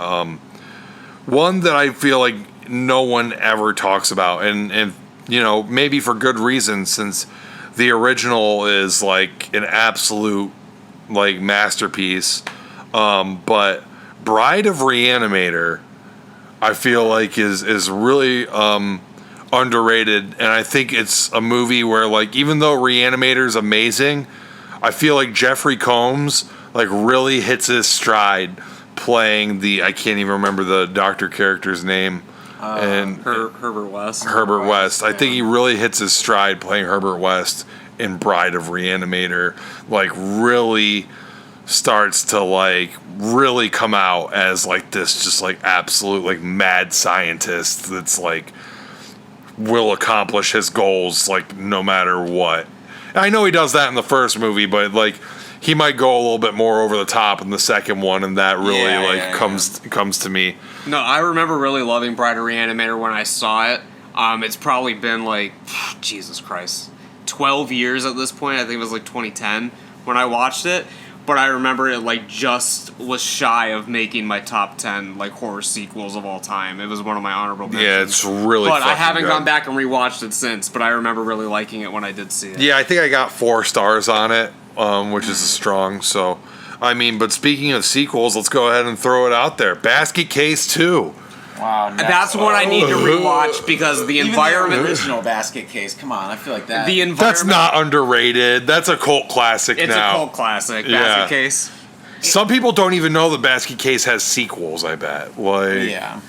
one that I feel like no one ever talks about, and you know, maybe for good reason, since the original is like an absolute like masterpiece. But Bride of Reanimator, I feel like is really underrated, and I think it's a movie where like even though Reanimator is amazing, I feel like Jeffrey Combs like really hits his stride playing I can't even remember the doctor character's name. And Herbert West. Herbert West. I think he really hits his stride playing Herbert West in Bride of Reanimator, like really starts to like really come out as like this just like absolute like mad scientist that's like will accomplish his goals like no matter what. I know he does that in the first movie, but like he might go a little bit more over the top in the second one, and that really comes to me. No, I remember really loving Bride of Reanimator when I saw it. It's probably been like, Jesus Christ, 12 years at this point. I think it was like 2010 when I watched it. But I remember it like just was shy of making my top 10 like horror sequels of all time. It was one of my honorable mentions. Yeah, it's really But I fucking haven't good. gone back and rewatched it since, but I remember really liking it when I did see it. Yeah, I think I got 4 stars on it, which is strong. So, I mean, but speaking of sequels, let's go ahead and throw it out there. Basket Case 2. Wow, That's what I need to rewatch because the Even environment. the original Basket Case. Come on, I feel like that. The environment. That's not underrated. That's a cult classic It's now. a cult classic. Yeah. Basket Case. Some people don't even know the Basket Case has sequels, I bet. Like, yeah.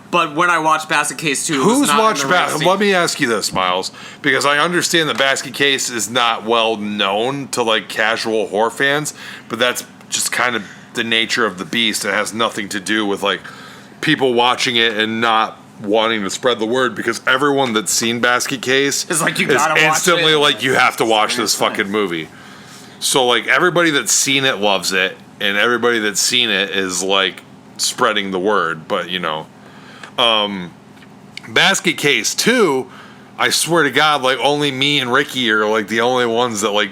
But when I watched Basket Case 2, it was who's not watched in the Basket? Let me ask you this, Miles, because I understand the Basket Case is not well known to like casual horror fans, but that's just kind of the nature of the beast. It has nothing to do with like people watching it and not wanting to spread the word, because everyone that's seen Basket Case It's like, you gotta watch instantly it. like you have to watch this fucking movie. So like everybody that's seen it loves it, and everybody that's seen it is like spreading the word. But you know, Basket Case 2, I swear to God, like only me and Ricky are like the only ones that like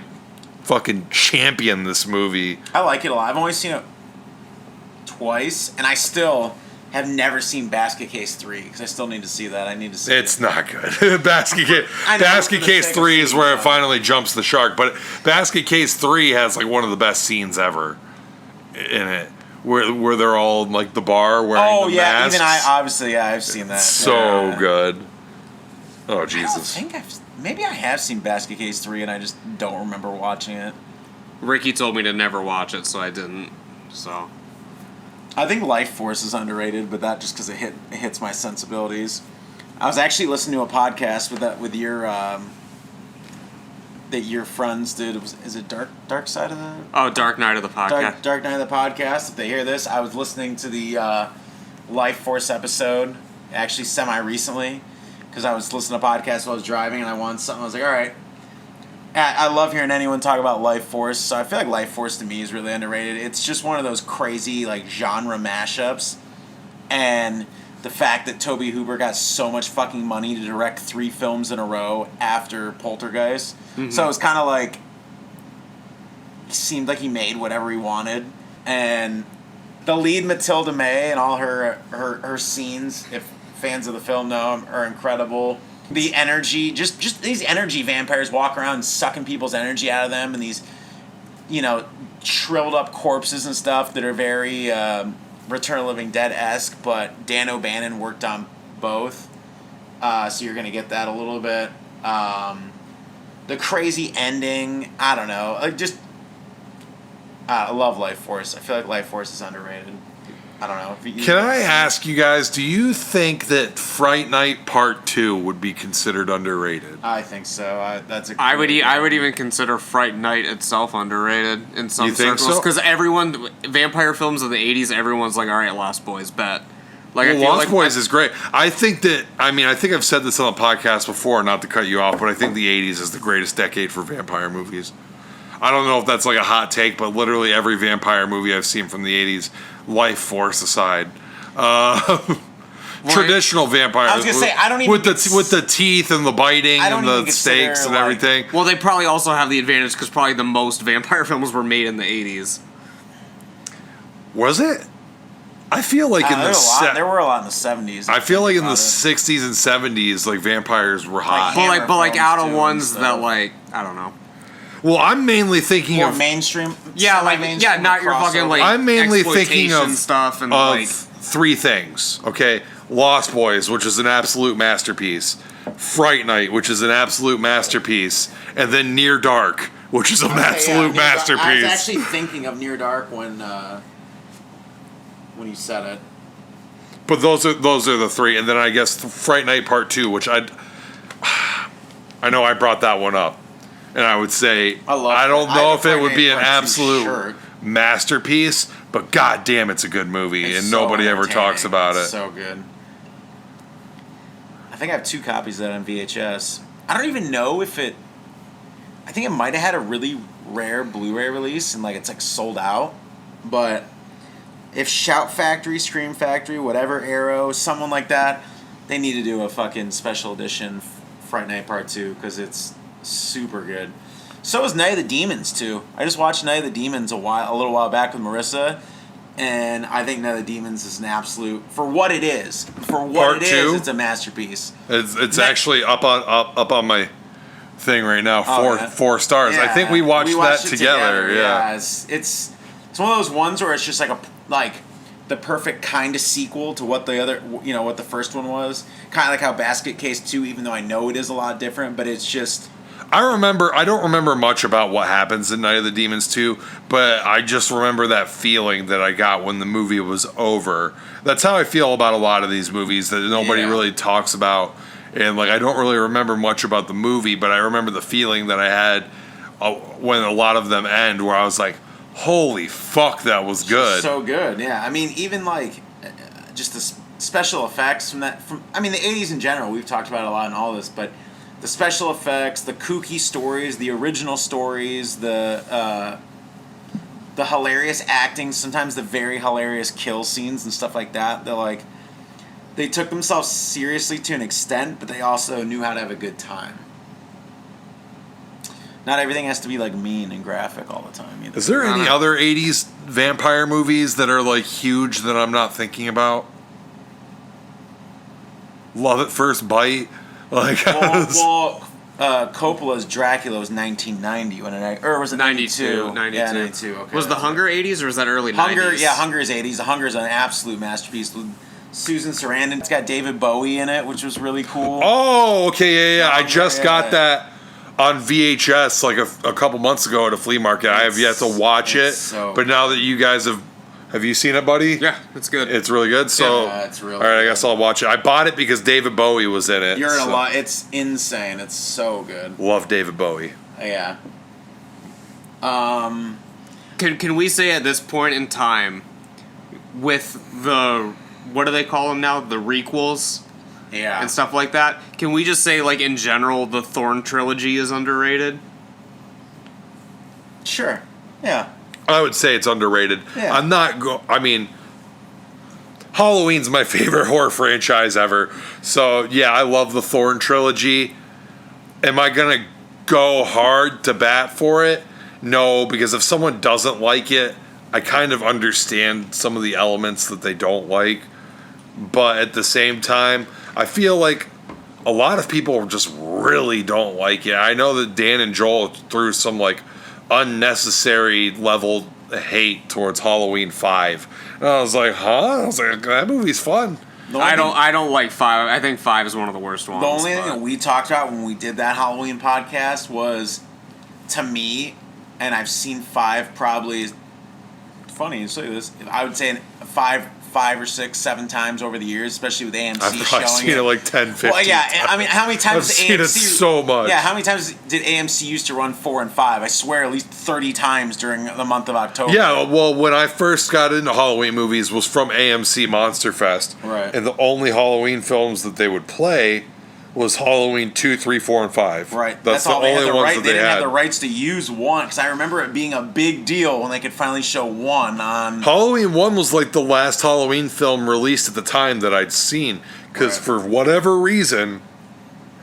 fucking champion this movie. I like it a lot. I've only seen it twice, and I still have never seen Basket Case 3 because I still need to see that. I need to see It's not good. Basket I know, Basket for the Case sake of 3 is seeing where it that. finally jumps the shark. But Basket Case 3 has like one of the best scenes ever in it, where they're all in like the bar wearing Oh the yeah, masks. even I've seen that. So Yeah. good. Oh I don't Jesus. think maybe I have seen Basket Case 3 and I just don't remember watching it. Ricky told me to never watch it, so I didn't. So I think Life Force is underrated, but that just because it hits my sensibilities. I was actually listening to a podcast with your that your friends did. Is it Dark Side of the Dark Knight of the podcast. Dark Night of the podcast? If they hear this, I was listening to the Life Force episode actually semi recently because I was listening to podcasts while I was driving and I wanted something. I was like, all right. I love hearing anyone talk about Life Force, so I feel like Life Force to me is really underrated. It's just one of those crazy like genre mashups, and the fact that Tobe Hooper got so much fucking money to direct 3 films in a row after Poltergeist, so it was kind of like it seemed like he made whatever he wanted, and the lead Matilda May and all her scenes, if fans of the film know, are incredible. The energy, just these energy vampires walk around sucking people's energy out of them, and these, you know, shrilled up corpses and stuff that are very Return of the Living Dead-esque, but Dan O'Bannon worked on both, so you're going to get that a little bit. The crazy ending, I don't know, like just, I love Life Force. I feel like Life Force is underrated. I don't know. Can I ask you guys, do you think that Fright Night Part 2 would be considered underrated? I think so. That's a. I would even consider Fright Night itself underrated in some You think circles so? because everyone vampire films of the 80s, everyone's like, all right, Lost Boys, bet. Like Well, I feel Lost like Boys is great. I think I've said this on the podcast before, not to cut you off, but I think the 80s is the greatest decade for vampire movies. I don't know if that's like a hot take, but literally every vampire movie I've seen from the 80s, Life Force aside, traditional vampires. I was gonna say, I don't even with the teeth and the biting I don't and even the stakes consider, and like- everything. Well, they probably also have the advantage because probably the most vampire films were made in the 80s. Was it? I feel like in the there were a lot in the 70s. I feel like in the About it. 60s and 70s, like vampires were hot. Like, But like films out too of and ones stuff. that like I don't know. Well, I'm mainly thinking More of mainstream. Yeah, not your fucking like I'm mainly thinking exploitation of stuff and of like 3 things. Okay, Lost Boys, which is an absolute masterpiece. Fright Night, which is an absolute masterpiece, and then Near Dark, which is an absolute masterpiece. I was actually thinking of Near Dark when you said it. But those are the 3, and then I guess Fright Night Part 2, which I know I brought that one up. and I would say I don't I know have if a it would be an Fright Night Part 2 absolute shirt. masterpiece, but god damn, it's a good movie, It's and so nobody ever talks entertaining. about It's it. so good. I think I have 2 copies of that on VHS. I don't even know if it. I think it might have had a really rare Blu-ray release and like it's like sold out. But if Shout Factory, Scream Factory, whatever Arrow, someone like that, they need to do a fucking special edition Fright Night Part 2 because it's super good. So is Night of the Demons too. I just watched Night of the Demons a little while back with Marissa, and I think Night of the Demons is an absolute for what it is. For what Part it is, 2? it's a masterpiece. It's actually up on my thing right now. Oh, yeah. 4 stars. I think we watched that it together. Yeah. It's one of those ones where it's just like the perfect kind of sequel to what the other what the first one was. Kind of like how Basket Case 2, even though I know it is a lot different, but it's just. I don't remember much about what happens in Night of the Demons 2, but I just remember that feeling that I got when the movie was over. That's how I feel about a lot of these movies that nobody really talks about. And like I don't really remember much about the movie, but I remember the feeling that I had when a lot of them end, where I was like, "Holy fuck, that was good!" So good, yeah. I mean, even like just the special effects from the '80s in general. We've talked about it a lot in all this, but the special effects, the kooky stories, the original stories, the hilarious acting, sometimes the very hilarious kill scenes and stuff like that. They took themselves seriously to an extent, but they also knew how to have a good time. Not everything has to be like mean and graphic all the time. Is there any other 80s vampire movies that are like huge that I'm not thinking about? Love at First Bite. Like Coppola's Dracula was 1990 or was it 92? 92. Yeah, 92. Okay. Was the Hunger 80s or was that early 90s? Hunger is 80s. The Hunger is an absolute masterpiece. Susan Sarandon. It's got David Bowie in it, which was really cool. Oh, okay, yeah. I just got yeah. that on VHS like a couple months ago at a flea market. I have yet to watch it, but now that you guys have you seen it, buddy? Yeah, it's good. It's really good. So, yeah, it's really all right, good. I guess I'll watch it. I bought it because David Bowie was in it. You're in a lot. It's insane. It's so good. Love David Bowie. Yeah. Can we say at this point in time, with the what do they call them now? The requels Yeah. and stuff like that. Can we just say, like in general, the Thorn trilogy is underrated? Sure. Yeah. I would say it's underrated. Yeah. I'm not I mean, Halloween's my favorite horror franchise ever. So, yeah, I love the Thorn trilogy. Am I going to go hard to bat for it? No, because if someone doesn't like it, I kind of understand some of the elements that they don't like. But at the same time, I feel like a lot of people just really don't like it. I know that Dan and Joel threw some like unnecessary level hate towards Halloween 5. And I was like, huh? I was like, that movie's fun. I don't like 5. I think 5 is one of the worst ones. The only thing that we talked about when we did that Halloween podcast was, to me, and I've seen 5 probably. Funny you say this. I would say 5 or 6, 7 times over the years, especially with AMC I've seen it like 10, 15 Well, yeah, times. I mean, how many times I've seen it so much. Yeah, how many times did AMC used to run 4 and 5? I swear at least 30 times during the month of October. Yeah, well, when I first got into Halloween movies was from AMC Monster Fest. Right. And the only Halloween films that they would play was Halloween 2, 3, 4, and 5. Right. That's the all they only had the ones right. that They didn't have had. the rights to use 1, because I remember it being a big deal when they could finally show 1 on. Halloween 1 was like the last Halloween film released at the time that I'd seen. Because Right. for whatever reason,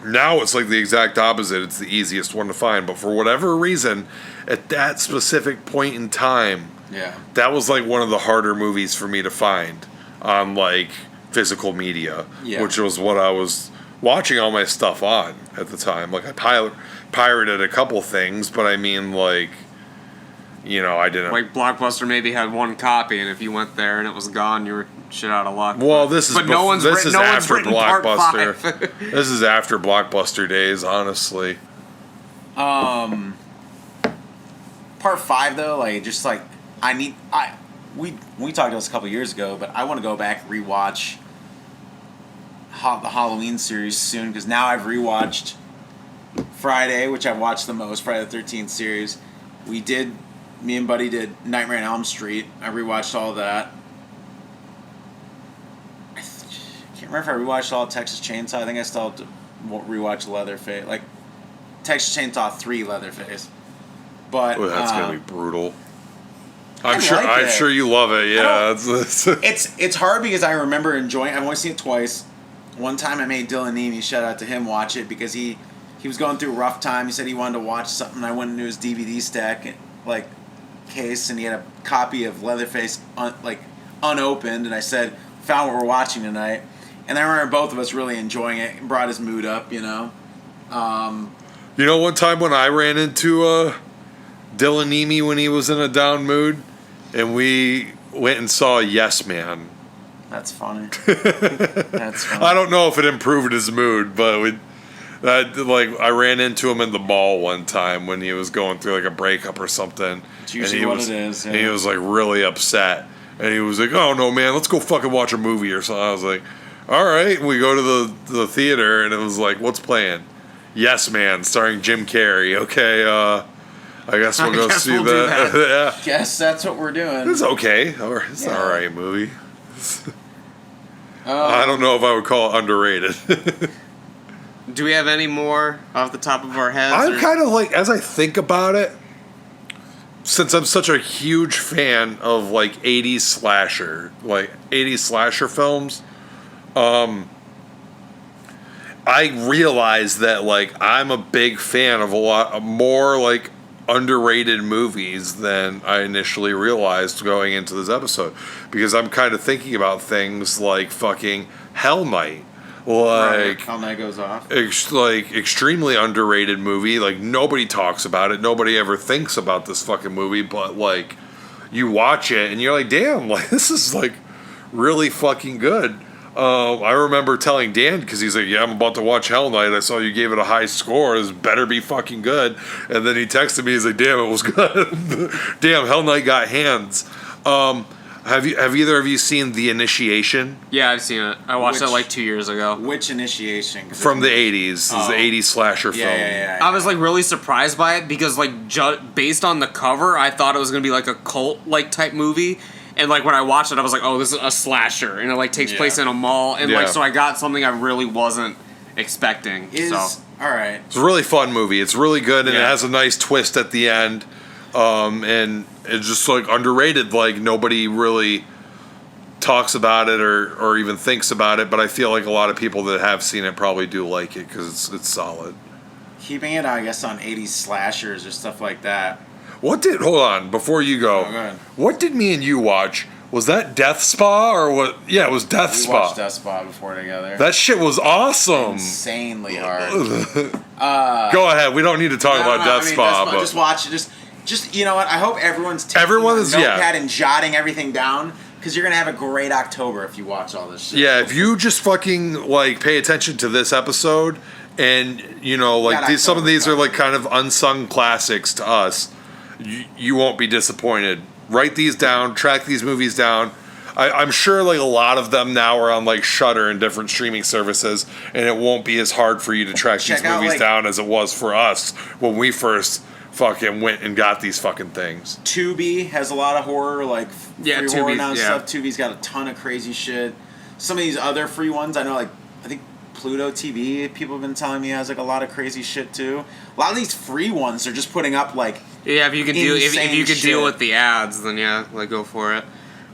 now it's like the exact opposite. It's the easiest one to find. But for whatever reason, at that specific point in time, Yeah. that was like one of the harder movies for me to find on like physical media, Yeah. which was what I was watching all my stuff on at the time. Like I pirated a couple things, but I mean like, you know, I didn't. Like Blockbuster maybe had 1 copy, and if you went there and it was gone, you were shit out of luck. Well, this is but no one's this is no one's after written part Blockbuster. 5. This is after Blockbuster days, honestly. Part 5 though, like just like we talked about this a couple years ago, but I want to go back and rewatch the Halloween series soon, because now I've rewatched Friday, which I watched the most, Friday the 13th series. Me and Buddy did Nightmare on Elm Street. I rewatched all of that. I can't remember if I rewatched all of Texas Chainsaw. I think I still have to rewatch Leatherface. Like, Texas Chainsaw 3 Leatherface. But that's gonna be brutal. I'm sure you love it. Yeah, it's hard because I remember enjoying. I've only seen it twice. One time I made Dylan Neamy, shout out to him, watch it because he was going through a rough time. He said he wanted to watch something. I went into his DVD stack case, and he had a copy of Leatherface unopened, and I said, found what we're watching tonight. And I remember both of us really enjoying it. It brought his mood up, you know. One time when I ran into Dylan Neamy when he was in a down mood, and we went and saw Yes Man. That's funny. That's funny. I don't know if it improved his mood, but I ran into him in the mall one time when he was going through a breakup or something. It's usually what it is. Yeah. And he was really upset, and he was like, "Oh no, man, let's go fucking watch a movie or something." I was like, "All right." And we go to the theater, and it was like, "What's playing?" Yes Man, starring Jim Carrey. Okay, I guess we'll go see that. Yeah. Guess that's what we're doing. It's okay. It's an alright movie. I don't know if I would call it underrated. Do we have any more off the top of our heads? I'm kind of as I think about it, since I'm such a huge fan of 80s slasher, 80s slasher films, I realize that I'm a big fan of a lot more underrated movies than I initially realized going into this episode, because I'm kind of thinking about things like fucking Hell Night. Hell Night goes off. Extremely underrated movie. Nobody talks about it. Nobody ever thinks about this fucking movie, but you watch it and you're like, damn, this is really fucking good. I remember telling Dan, because he's like, yeah, I'm about to watch Hell Night. I saw you gave it a high score. This better be fucking good. And then he texted me. He's like, damn, it was good. Damn, Hell Night got hands. Have either of you seen The Initiation? Yeah, I've seen it. I watched it 2 years ago. Which Initiation? From the 80s. It's the 80s slasher film. Yeah. I was really surprised by it because based on the cover, I thought it was going to be a cult type movie. And when I watched it, I was like, oh, this is a slasher. And it takes place in a mall. And so I got something I really wasn't expecting. All right. It's a really fun movie. It's really good, and it has a nice twist at the end. And it's just underrated. Nobody really talks about it or even thinks about it. But I feel a lot of people that have seen it probably do like it because it's solid. Keeping it, I guess, on 80s slashers or stuff like that. Hold on, before you go. Oh, go ahead. What did me and you watch? Was that Death Spa or what? Yeah, it was Death Spa. We watched Death Spa before together. That shit was awesome. Insanely hard. Go ahead. We don't need to talk about Death Spa. But just watch it. Just you know what? I hope everyone's taking a notepad and jotting everything down, because you're gonna have a great October if you watch all this shit. Yeah, if you just fucking pay attention to this episode, and some of these are kind of unsung classics to us. You won't be disappointed. Write these down. Track these movies down. I'm sure a lot of them now are on Shudder and different streaming services, and it won't be as hard for you to track these movies down as it was for us when we first fucking went and got these fucking things. Tubi has a lot of horror, free horror now and stuff. Yeah. Tubi's got a ton of crazy shit. Some of these other free ones, I know, I think Pluto TV, people have been telling me, has a lot of crazy shit too. A lot of these free ones are just putting up if you can deal with the ads, then go for it.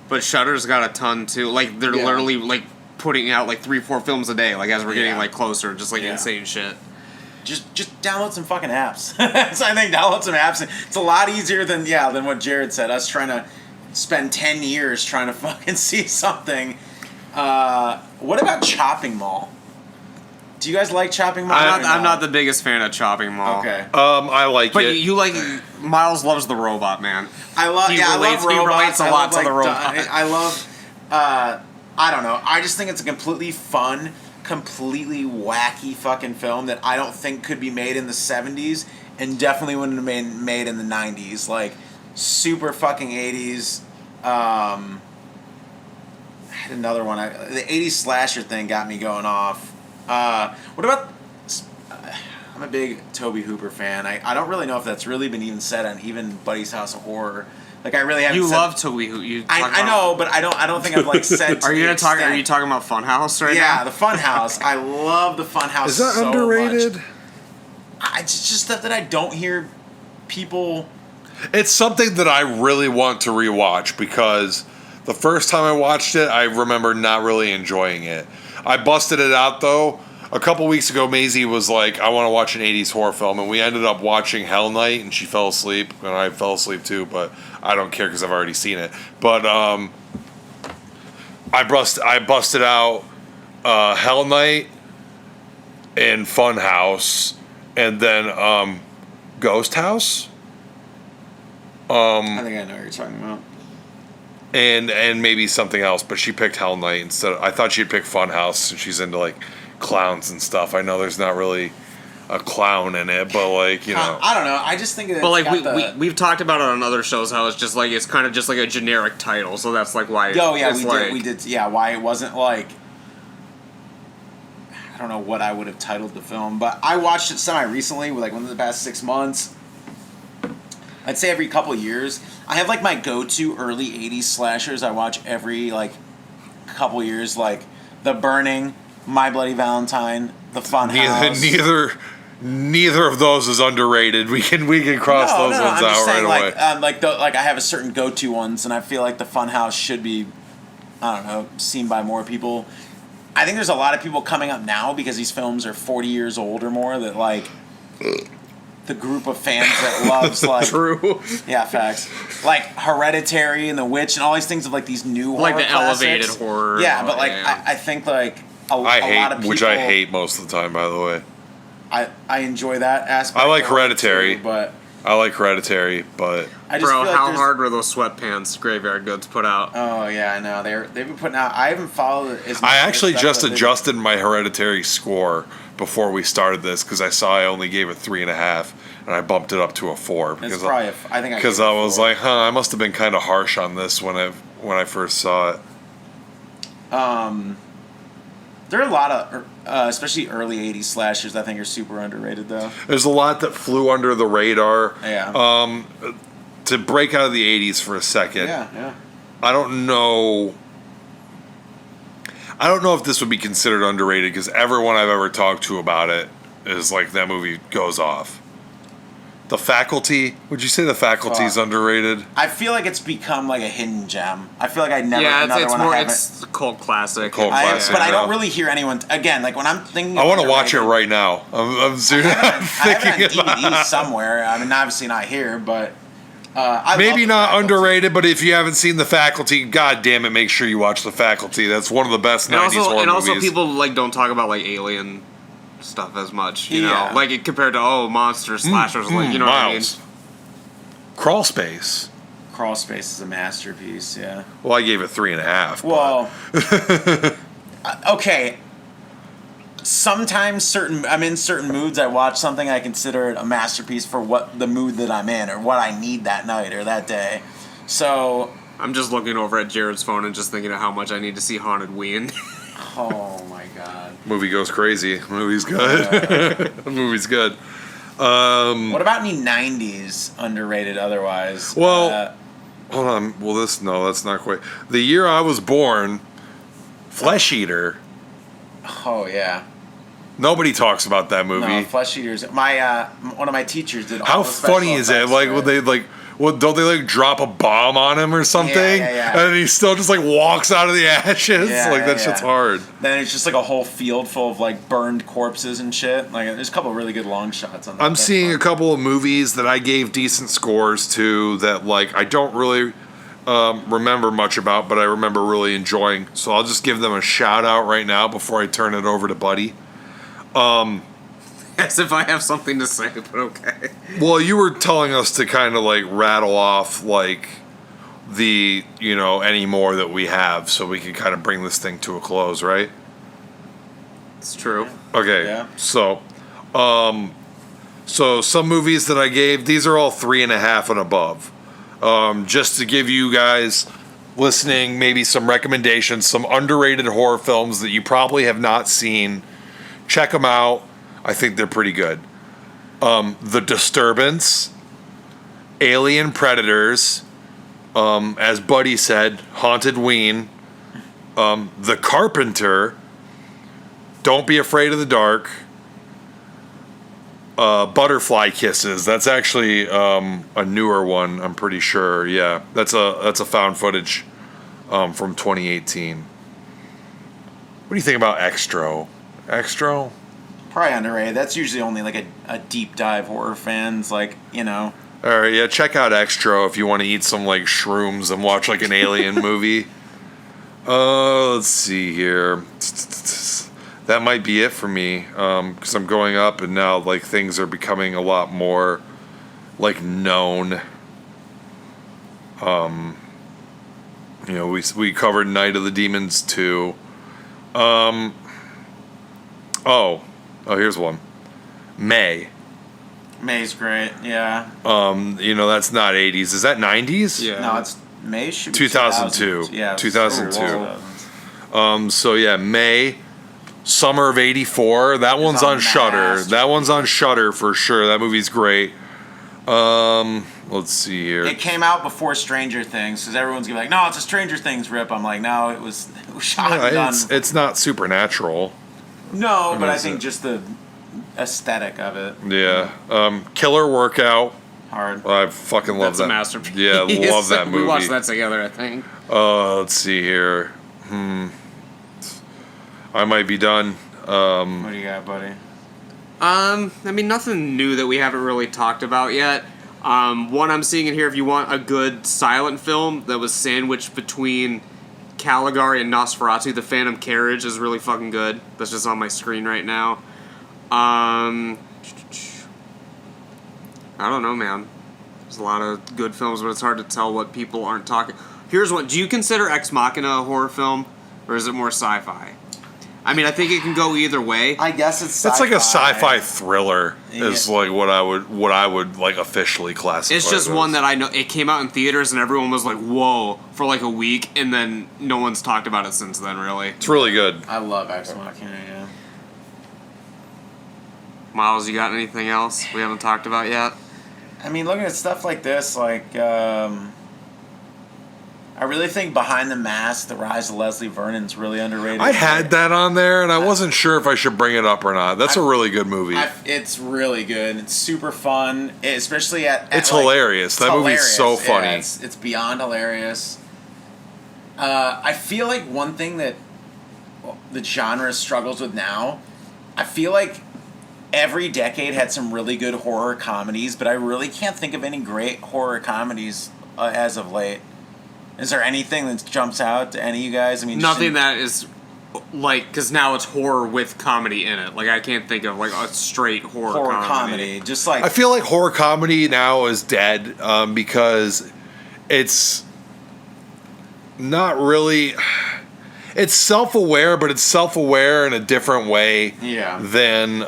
But Shudder's got a ton too. They're literally putting out 3-4 films a day. As we're getting closer, just insane shit. Just download some fucking apps. So I think download some apps. It's a lot easier than what Jared said. Us trying to spend 10 years trying to fucking see something. What about Chopping Mall? Do you guys like Chopping Mall? I'm not the biggest fan of Chopping Mall. Okay. I like it. But you Miles loves the robot, man. I love robots. He relates a lot to the robot. I love, I don't know. I just think it's a completely fun, completely wacky fucking film that I don't think could be made in the 70s and definitely wouldn't have been made in the 90s. Super fucking 80s. I had another one. The 80s slasher thing got me going off. What about I'm a big Tobe Hooper fan. I don't really know if that's really been even said on even Buddy's House of Horror. Like I really haven't. You said, love Tobe Hooper. I know, but I don't think I've like said. Are you talking about Funhouse right now? Yeah, the Funhouse. I love the Funhouse. Is that so underrated? Much. It's just stuff that I don't hear people. It's something that I really want to rewatch because the first time I watched it, I remember not really enjoying it. I busted it out though. A couple weeks ago, Maisie was like, I want to watch an 80s horror film, and we ended up watching Hell Night, and she fell asleep, and I fell asleep too, but I don't care because I've already seen it. But I busted out Hell Night and Funhouse, and then Ghost House. I think I know what you're talking about. And maybe something else, but she picked Hell Night instead. I thought she'd pick Funhouse, and she's into like clowns and stuff. I know there's not really a clown in it, but like, you know. I don't know. I just think that. But like we've talked about it on other shows how it's kind of just like a generic title, so that's like why. Oh yeah, we did. Yeah, why it wasn't like. I don't know what I would have titled the film, but I watched it semi-recently, like within the past 6 months. I'd say every couple of years. I have like my go-to early 80s slashers I watch every like couple of years, like The Burning, My Bloody Valentine, The Funhouse. Neither of those is underrated. We can cross those ones I'm just out saying, right away. like I have a certain go-to ones, and I feel like The Funhouse should be, I don't know, seen by more people. I think there's a lot of people coming up now because these films are 40 years old or more that like the group of fans that loves like True. Yeah, facts. Like Hereditary and The Witch and all these things of like these new horror like the classics. elevated horror. Yeah, but like I think like a lot of people, which I hate most of the time, by the way. I enjoy that aspect. I like Hereditary, too, but I like Hereditary, but I just bro, feel like how hard were those sweatpants Graveyard Goods put out? Oh yeah, I know they've been putting out. I haven't followed it as much. I actually as just adjusted my Hereditary score before we started this because I saw I only gave it 3.5, and I bumped it up to a 4 because I think because I was like, I must have been kind of harsh on this when I first saw it. There are a lot of, especially early 80s slashers I think are super underrated, though. There's a lot that flew under the radar. Yeah. To break out of the 80s for a second. Yeah. I don't know if this would be considered underrated because everyone I've ever talked to about it is like, that movie goes off. The Faculty, would you say The Faculty is underrated? I feel like it's become like a hidden gem. I feel like I never. It's a cult classic. But I don't really hear anyone. Again, like when I'm thinking. I want to watch it right now. I'm thinking I have it on DVD somewhere. I mean, obviously not here, but. Maybe not underrated, but if you haven't seen The Faculty, god damn it, make sure you watch The Faculty. That's one of the best 90s horror movies. And also people like don't talk about like Alien stuff as much, you know, like compared to monster slashers, like you know Miles. what I mean. Crawl Space. Crawl Space is a masterpiece. Yeah. Well, I gave it 3.5. Well, okay. Sometimes I'm in certain moods. I watch something, I consider it a masterpiece for what the mood that I'm in or what I need that night or that day. So I'm just looking over at Jared's phone and just thinking of how much I need to see Haunted Ween. Oh my god. Movie goes crazy. Movie's good. The movie's good. What about any 90s underrated otherwise? Well, hold on. Well, that's not quite. The year I was born, Flesh Eater. Oh yeah. Nobody talks about that movie. No, Flesh Eaters. My one of my teachers did. How funny is it? Like, would they like? Well, don't they like drop a bomb on him or something? Yeah. And he still just like walks out of the ashes. That shit's hard. Then it's just like a whole field full of like burned corpses and shit. Like there's a couple of really good long shots on that. I'm seeing a couple of movies that I gave decent scores to that like I don't really remember much about, but I remember really enjoying. So I'll just give them a shout out right now before I turn it over to Buddy. As if I have something to say, but okay. Well, you were telling us to kind of like rattle off like the, any more that we have so we can kind of bring this thing to a close, right? It's true. Okay. Yeah. So some movies that I gave, these are all 3.5 and above. Just to give you guys listening maybe some recommendations, some underrated horror films that you probably have not seen. Check them out. I think they're pretty good. The Disturbance, Alien Predators, as Buddy said, Haunted Ween, The Carpenter, Don't Be Afraid of the Dark, Butterfly Kisses. That's actually a newer one, I'm pretty sure. Yeah, that's a found footage from 2018. What do you think about Extro? Extro? Probably underrated. That's usually only like a deep dive horror fans, like, you know. All right, yeah, check out Extro if you want to eat some like shrooms and watch like an alien movie. Let's see here. That might be it for me, because I'm going up and now like things are becoming a lot more like known. You know, we covered Night of the Demons 2. Here's one. May. May's great, yeah. You know, that's not 80s. Is that 90s? Yeah. No, it's May should be 2002. 2000s. Yeah, 2002. So yeah, May, summer of '84. That one's on Shudder. That one's on Shudder for sure. That movie's great. Let's see here. It came out before Stranger Things, because everyone's gonna be like, "No, it's a Stranger Things rip." I'm like, "No, it was shot and done." It's not supernatural. No, but I think just the aesthetic of it. Yeah. Killer Workout. Hard. I fucking love that. That's a masterpiece. Yeah, love that movie. We watched that together, I think. Let's see here. I might be done. What do you got, buddy? I mean, nothing new that we haven't really talked about yet. One I'm seeing in here, if you want a good silent film that was sandwiched between Caligari and Nosferatu, The Phantom Carriage is really fucking good. That's just on my screen right now. I don't know, man. There's a lot of good films, but it's hard to tell what people aren't talking. Here's one. Do you consider Ex Machina a horror film, or is it more sci-fi? I mean, I think it can go either way. I guess it's sci-fi. It's like a sci-fi thriller. Is like what I would like officially classify. It's just it one as. that I know. It came out in theaters and everyone was like, "Whoa!" for like a week, and then no one's talked about it since then. Really, It's really good. I love Ex Machina, yeah. Miles, you got anything else we haven't talked about yet? I mean, looking at stuff like this, like, I really think Behind the Mask, The Rise of Leslie Vernon's really underrated. I had that on there, and I wasn't sure if I should bring it up or not. That's a really good movie. It's really good. It's super fun, especially it's hilarious. That movie's so funny. Yeah, it's beyond hilarious. I feel like one thing that the genre struggles with now, I feel like every decade had some really good horror comedies, but I really can't think of any great horror comedies as of late. Is there anything that jumps out to any of you guys? I mean, Nothing that is like, because now it's horror with comedy in it. Like, I can't think of like a straight horror comedy. Just like, I feel like horror comedy now is dead because it's not really. It's self-aware, but it's self-aware in a different way than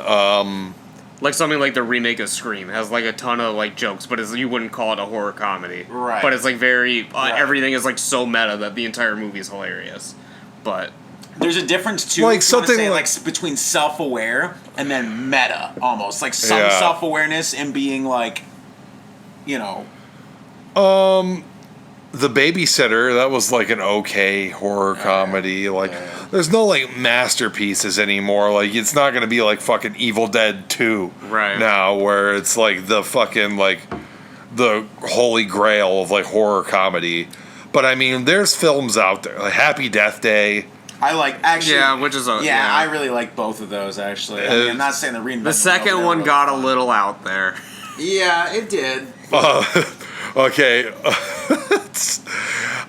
like something like the remake of Scream has like a ton of like jokes, but you wouldn't call it a horror comedy, right? But it's like very everything is like so meta that the entire movie is hilarious. But there's a difference too, like something like between self-aware and then meta, almost like some self-awareness and being like, you know, The Babysitter. That was like an okay horror comedy. Like, there's no like masterpieces anymore. Like, it's not gonna be like fucking Evil Dead 2 now, where it's like the fucking like the holy grail of like horror comedy. But I mean, there's films out there like Happy Death Day. I like actually, which is I really like both of those actually. I mean, I'm not saying the second one got a little out there. Yeah, it did. Okay.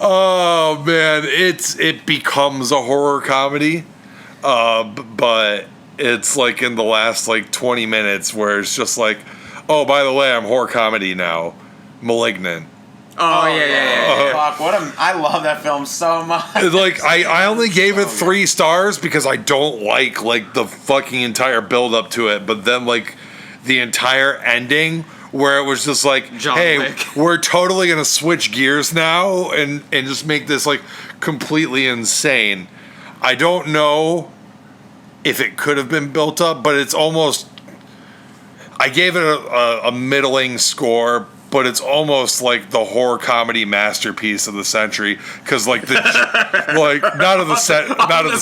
Oh man, it becomes a horror comedy, but it's like in the last like 20 minutes where it's just like, oh, by the way, I'm horror comedy now. Malignant. Oh yeah. Fuck, I love that film so much. Like I only gave it 3 stars because I don't like the fucking entire build up to it, but then like the entire ending where it was just like, John hey, Wick. We're totally gonna switch gears now and just make this like completely insane. I don't know if it could have been built up, but it's almost, I gave it a middling score, but it's almost like the horror comedy masterpiece of the century. Because like the not of the century, not of the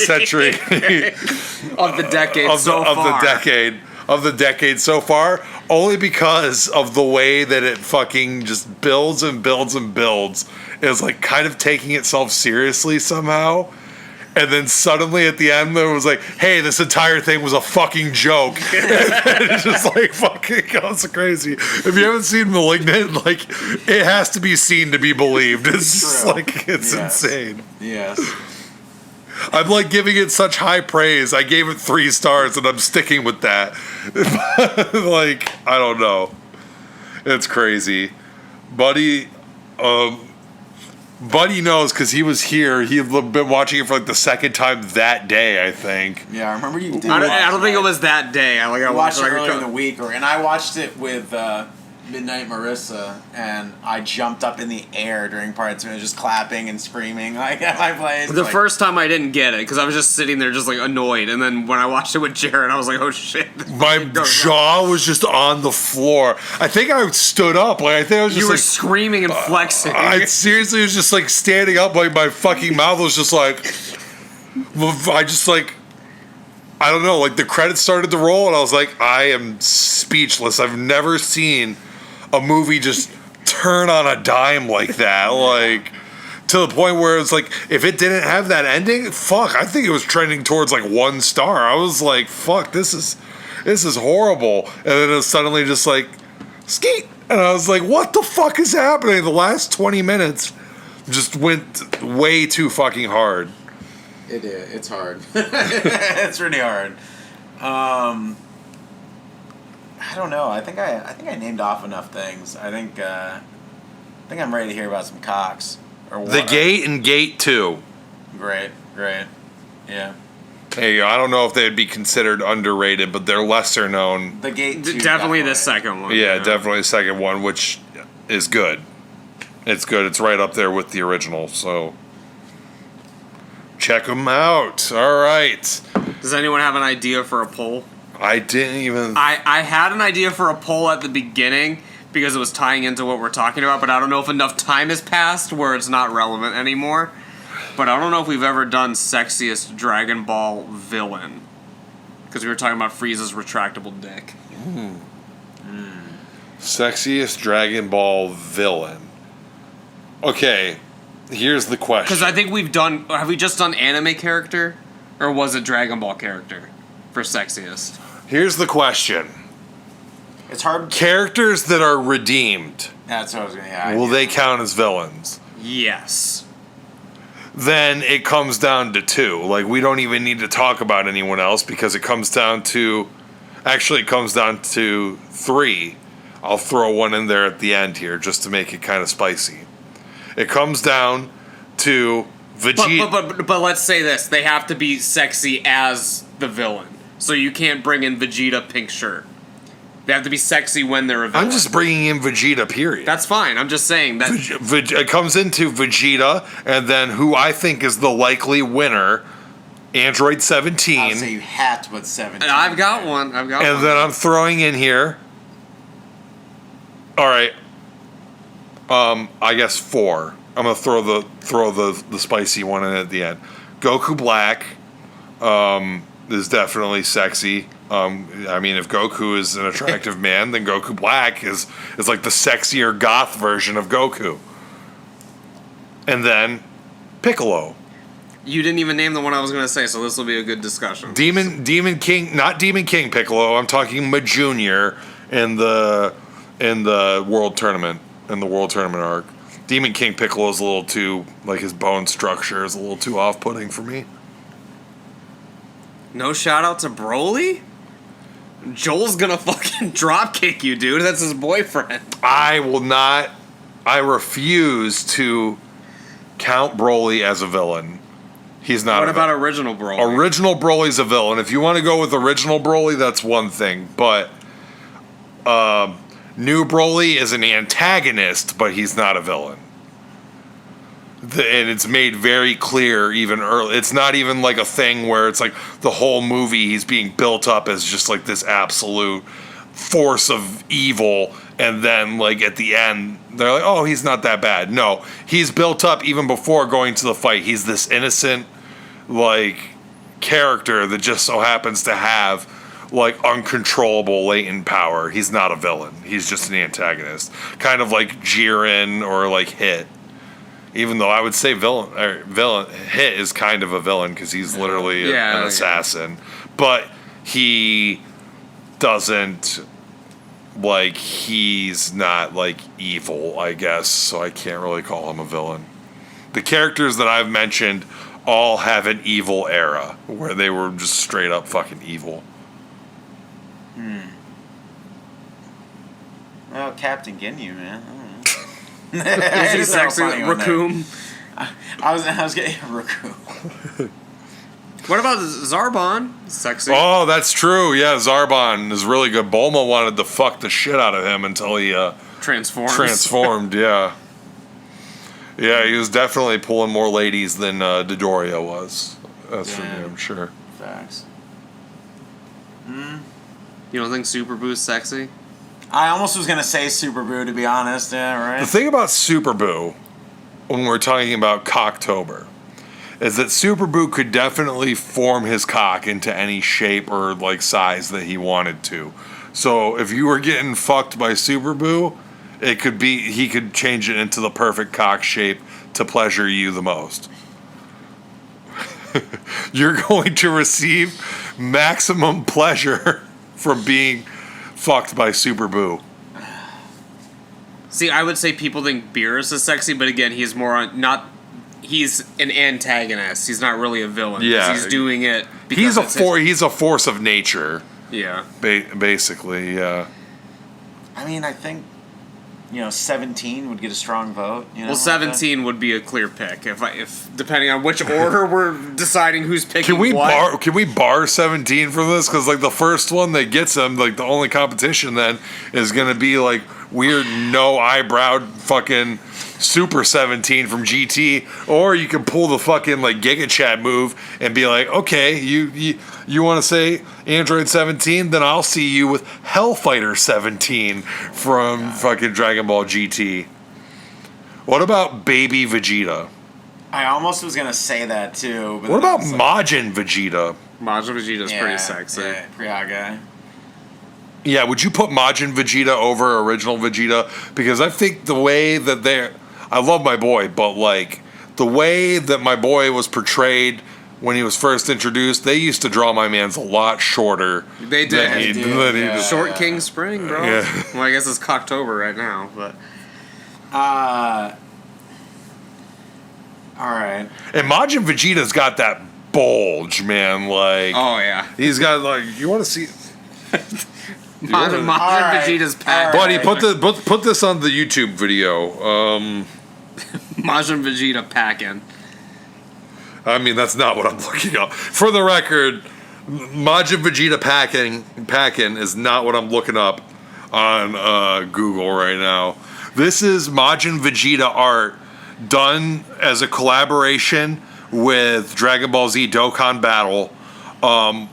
century, of the decade of the decade so far. Only because of the way that it fucking just builds and builds and builds. It's like kind of taking itself seriously somehow. And then suddenly at the end, it was like, hey, this entire thing was a fucking joke. And it's just like fucking goes crazy. If you haven't seen Malignant, like, it has to be seen to be believed. It's just like, it's insane. Yes. I'm like giving it such high praise. I gave it 3 stars and I'm sticking with that. Like, I don't know. It's crazy. Buddy knows because he was here. He'd been watching it for like the second time that day, I think. Yeah, I remember you did. I don't think it was that day. I watched it earlier in the week, and I watched it with Midnight Marissa, and I jumped up in the air during parts of it, just clapping and screaming like at my place. The first time I didn't get it because I was just sitting there just like annoyed, and then when I watched it with Jared, I was like, "Oh shit!" My jaw was just on the floor. I think I stood up. Like I think I was just you were screaming and flexing. I seriously was just like standing up. Like my fucking mouth was just like. I just like. I don't know. Like the credits started to roll, and I was like, I am speechless. I've never seen a movie just turn on a dime like that, like to the point where it's like if it didn't have that ending, fuck, I think it was trending towards like 1 star. I was like, fuck, this is horrible. And then it was suddenly just like skeet, and I was like, what the fuck is happening? The last 20 minutes just went way too fucking hard. It's hard. It's really hard. I don't know. I think I named off enough things. I think I'm ready to hear about some cocks. Or The Gate and Gate 2. Great. Yeah. Hey, I don't know if they'd be considered underrated, but they're lesser known. The Gate 2. Definitely the second one. Yeah, definitely the second one, which is good. It's good. It's right up there with the original, so check them out. All right. Does anyone have an idea for a poll? I didn't even... I had an idea for a poll at the beginning because it was tying into what we're talking about, but I don't know if enough time has passed where it's not relevant anymore. But I don't know if we've ever done sexiest Dragon Ball villain. Because we were talking about Frieza's retractable dick. Sexiest Dragon Ball villain. Okay, here's the question. Because I think have we just done anime character? Or was it Dragon Ball character for sexiest? Here's the question. It's hard. Characters that are redeemed. That's what I was going to add. Will they count as villains? Yes. Then it comes down to 2. Like, we don't even need to talk about anyone else because it comes down to... Actually, it comes down to 3. I'll throw one in there at the end here just to make it kind of spicy. It comes down to Vegeta... But let's say this. They have to be sexy as the villain. So you can't bring in Vegeta pink shirt. They have to be sexy when they're a villain. I'm just bringing in Vegeta, period. That's fine. I'm just saying that... It comes into Vegeta, and then who I think is the likely winner, Android 17. I'll say you have to put 17. And I've got one. And then I'm throwing in here... All right. I guess 4. I'm gonna throw the spicy one in at the end. Goku Black is definitely sexy. I mean, if Goku is an attractive man, then Goku Black is like the sexier goth version of Goku. And then Piccolo. You didn't even name the one I was going to say, so this will be a good discussion. Demon King, not Demon King Piccolo. I'm talking Junior in the World Tournament, in the World Tournament arc. Demon King Piccolo is a little too, like, his bone structure is a little too off-putting for me. No shout out to Broly? Joel's gonna fucking dropkick you, dude. That's his boyfriend. I refuse to count Broly as a villain. He's not. What about original Broly? Original Broly's a villain. If you want to go with original Broly, that's one thing. But new Broly is an antagonist, but he's not a villain. And it's made very clear even early. It's not even like a thing where it's like the whole movie he's being built up as just like this absolute force of evil, and then like at the end they're like, oh, he's not that bad. No, he's built up even before going to the fight. He's this innocent like character that just so happens to have like uncontrollable latent power. He's not a villain. He's just an antagonist, kind of like Jiren or like Hit. Even though I would say villain Hit is kind of a villain because he's literally an assassin, but he doesn't like he's not like evil, I guess. So I can't really call him a villain. The characters that I've mentioned all have an evil era where they were just straight up fucking evil. Well, Captain Ginyu, man. Is he sexy? Raccoon. I was getting Raccoon. What about Zarbon? Sexy. Oh, that's true. Yeah, Zarbon is really good. Bulma wanted to fuck the shit out of him until he transformed. Yeah, he was definitely pulling more ladies than Dodoria was. That's for damn sure. Facts. You don't think Super Boo's sexy? I almost was gonna say Super Boo, to be honest. Yeah, right. The thing about Super Boo, when we're talking about Cocktober, is that Super Boo could definitely form his cock into any shape or like size that he wanted to. So if you were getting fucked by Super Boo, he could change it into the perfect cock shape to pleasure you the most. You're going to receive maximum pleasure from being fucked by Super Boo. See, I would say people think Beerus is sexy, but again, he's more on he's an antagonist. He's not really a villain. Yeah, he's doing it because he's a force of nature. Yeah, basically, yeah. I mean, I think 17 would get a strong vote. Well, 17 would be a clear pick if depending on which order we're deciding who's picking. Can we bar 17 for this? Because like the first one that gets him, like the only competition then is gonna be like weird no eyebrowed fucking Super 17 from GT, or you can pull the fucking like Giga Chat move and be like, okay, you want to say Android 17, then I'll see you with Hellfighter 17 from fucking Dragon Ball GT. What about Baby Vegeta? I almost was gonna say that too. But what about Majin Vegeta? Majin Vegeta's pretty sexy. Yeah, pretty hot guy. Yeah, would you put Majin Vegeta over original Vegeta? Because I think the way that I love my boy, but like the way that my boy was portrayed when he was first introduced, they used to draw my man's a lot shorter. They did. Short King Spring, bro. Yeah. Well, I guess it's Cocktober right now, but. All right. And Majin Vegeta's got that bulge, man. Like, oh yeah, he's got like. You want to see? Majin Vegeta's pack. Buddy, put this on the YouTube video. Majin Vegeta packing. I mean, that's not what I'm looking up. For the record, Majin Vegeta packing is not what I'm looking up on Google right now. This is Majin Vegeta art done as a collaboration with Dragon Ball Z Dokkan Battle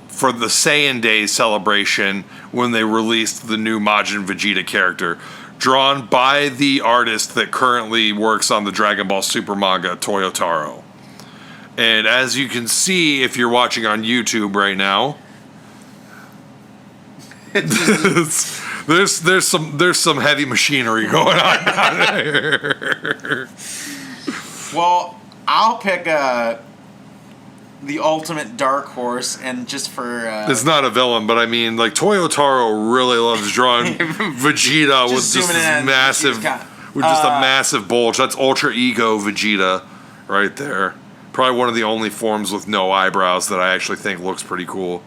for the Saiyan Day celebration when they released the new Majin Vegeta character, drawn by the artist that currently works on the Dragon Ball Super manga, Toyotaro. And as you can see, if you're watching on YouTube right now, there's some heavy machinery going on down there. Well, I'll pick the ultimate dark horse, and just for it's not a villain, but I mean, like Toyotaro really loves drawing Vegeta with just this massive, with just a massive bulge. That's Ultra Ego Vegeta, right there. Probably one of the only forms with no eyebrows that I actually think looks pretty cool.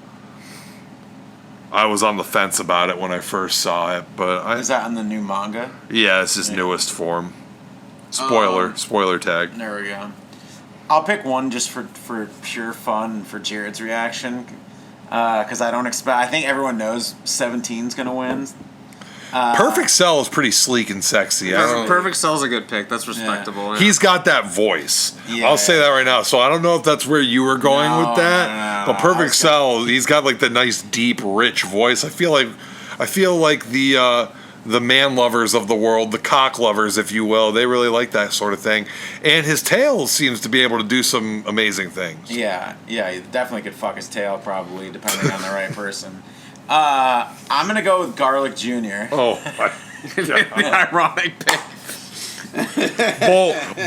I was on the fence about it when I first saw it, but is that in the new manga? Yeah, it's his newest form. Spoiler tag. There we go. I'll pick one just for pure fun and for Jared's reaction, because I don't expect. I think everyone knows 17's gonna win. Perfect Cell is pretty sleek and sexy. Perfect Cell's a good pick. That's respectable. Yeah. Yeah. He's got that voice. Yeah, I'll say that right now. So I don't know if that's where you were going with that. No, but Perfect Cell, he's got like the nice, deep, rich voice. I feel like the man lovers of the world, the cock lovers, if you will, they really like that sort of thing. And his tail seems to be able to do some amazing things. Yeah, he definitely could fuck his tail, probably, depending on the right person. I'm going to go with Garlic Jr. Oh, my The ironic pick.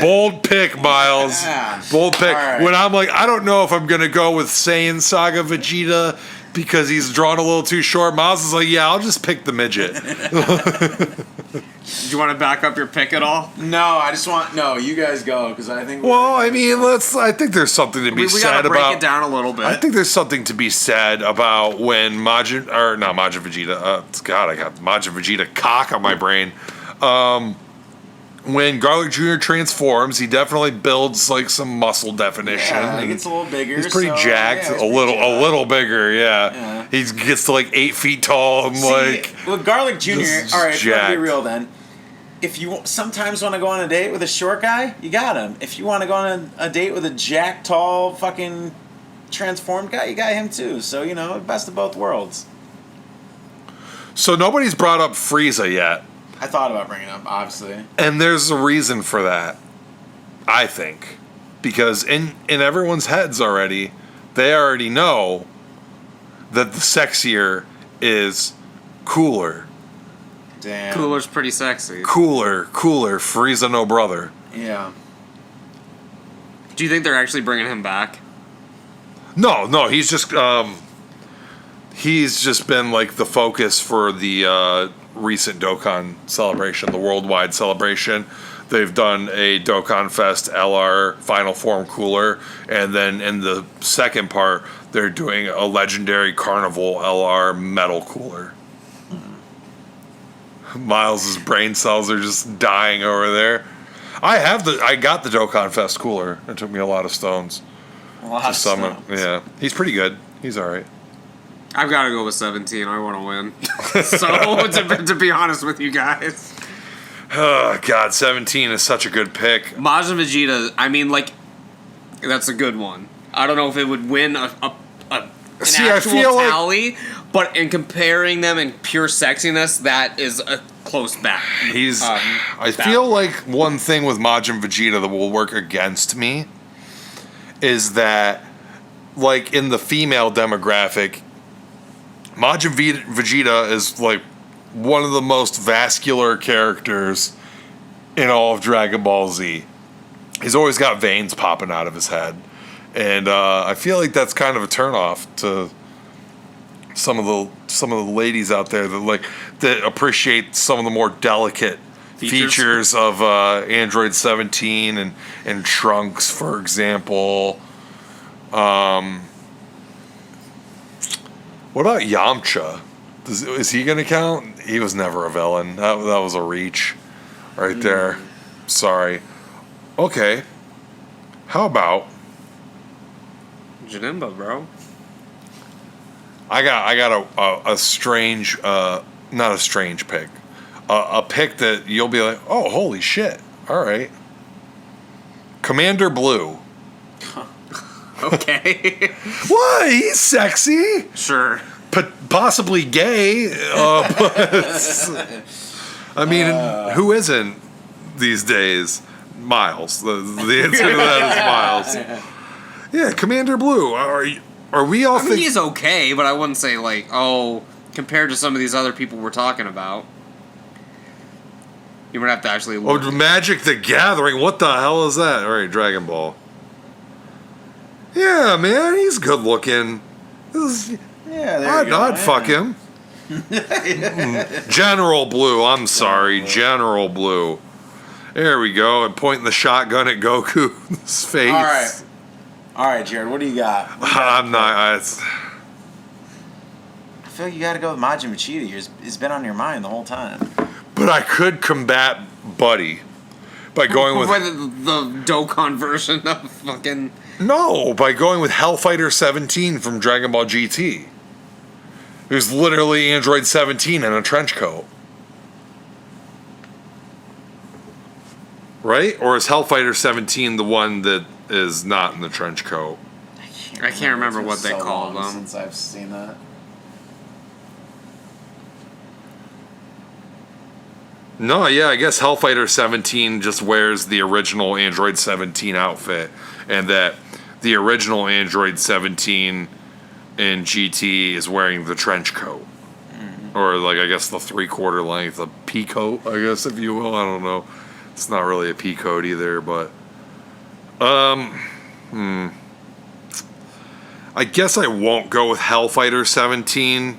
Bold pick, Miles. Bold pick. Right. When I'm like, I don't know if I'm going to go with Saiyan Saga Vegeta because he's drawn a little too short. Miles is like, yeah, I'll just pick the midget. Do you want to back up your pick at all? No, you guys go, because I think... Well, I mean, I think there's something to be said about... We gotta break it down a little bit. I think there's something to be said about when Majin Vegeta... God, I got Majin Vegeta cock on my brain. When Garlic Jr. transforms, he definitely builds like some muscle definition. Yeah, he gets a little bigger. He's pretty jacked, a little bigger. Yeah. He gets to like 8 feet tall. With Garlic Jr. All right, let's be real then. If you sometimes want to go on a date with a short guy, you got him. If you want to go on a date with a jacked, tall, fucking transformed guy, you got him too. So best of both worlds. So nobody's brought up Frieza yet. I thought about bringing it up, obviously. And there's a reason for that, I think. Because in everyone's heads already, they already know that the sexier is cooler. Damn. Cooler's pretty sexy. Cooler. Frieza no brother. Yeah. Do you think they're actually bringing him back? No, he's just been like the focus for the recent Dokkan celebration, the worldwide celebration. They've done a Dokkan Fest LR Final Form cooler, and then in the second part, they're doing a legendary Carnival LR metal cooler. Miles's brain cells are just dying over there. I got the Dokkan Fest cooler. It took me a lot of stones. To summon. Yeah, he's pretty good. He's all right. I've got to go with 17. I want to win. So, to be honest with you guys. Oh, God, 17 is such a good pick. Majin Vegeta, I mean, that's a good one. I don't know if it would win an actual tally, but in comparing them in pure sexiness, that is a close back. I feel like one thing with Majin Vegeta that will work against me is that, like, in the female demographic, Majin Vegeta is like one of the most vascular characters in all of Dragon Ball Z. He's always got veins popping out of his head, and I feel like that's kind of a turnoff to some of the ladies out there that appreciate some of the more delicate features of Android 17 and Trunks, for example. What about Yamcha? Is he going to count? He was never a villain. That was a reach right there. Sorry. Okay. How about Janemba, bro? I got a strange, not a strange pick. A pick that you'll be like, oh, holy shit. All right. Commander Blue. Okay. What? He's sexy. Sure. Possibly gay. I mean, who isn't these days? Miles. The answer to that is Miles. Yeah, Commander Blue. Are we all? I mean, he's okay, but I wouldn't say compared to some of these other people we're talking about. You would have to actually look. Oh, Magic the Gathering. What the hell is that? All right, Dragon Ball. Yeah, man, he's good looking. I'd fuck him. General Blue. I'm sorry, General Blue. There we go. And pointing the shotgun at Goku's face. All right, Jared. What do you got? I'm not. I feel like you got to go with Majin Vegeta. It's been on your mind the whole time. But I could combat Buddy by going with the Dokkan version of fucking. No, by going with Hellfighter 17 from Dragon Ball GT. It was literally Android 17 in a trench coat. Right? Or is Hellfighter 17 the one that is not in the trench coat? I can't remember what they so called long them. since I've seen that. No, yeah, I guess Hellfighter 17 just wears the original Android 17 outfit, and that the original Android 17 in GT is wearing the trench coat. Or, like, I guess the 3/4 length, a pea coat, I guess, if you will. I don't know. It's not really a pea coat either, but... I guess I won't go with Hellfighter 17,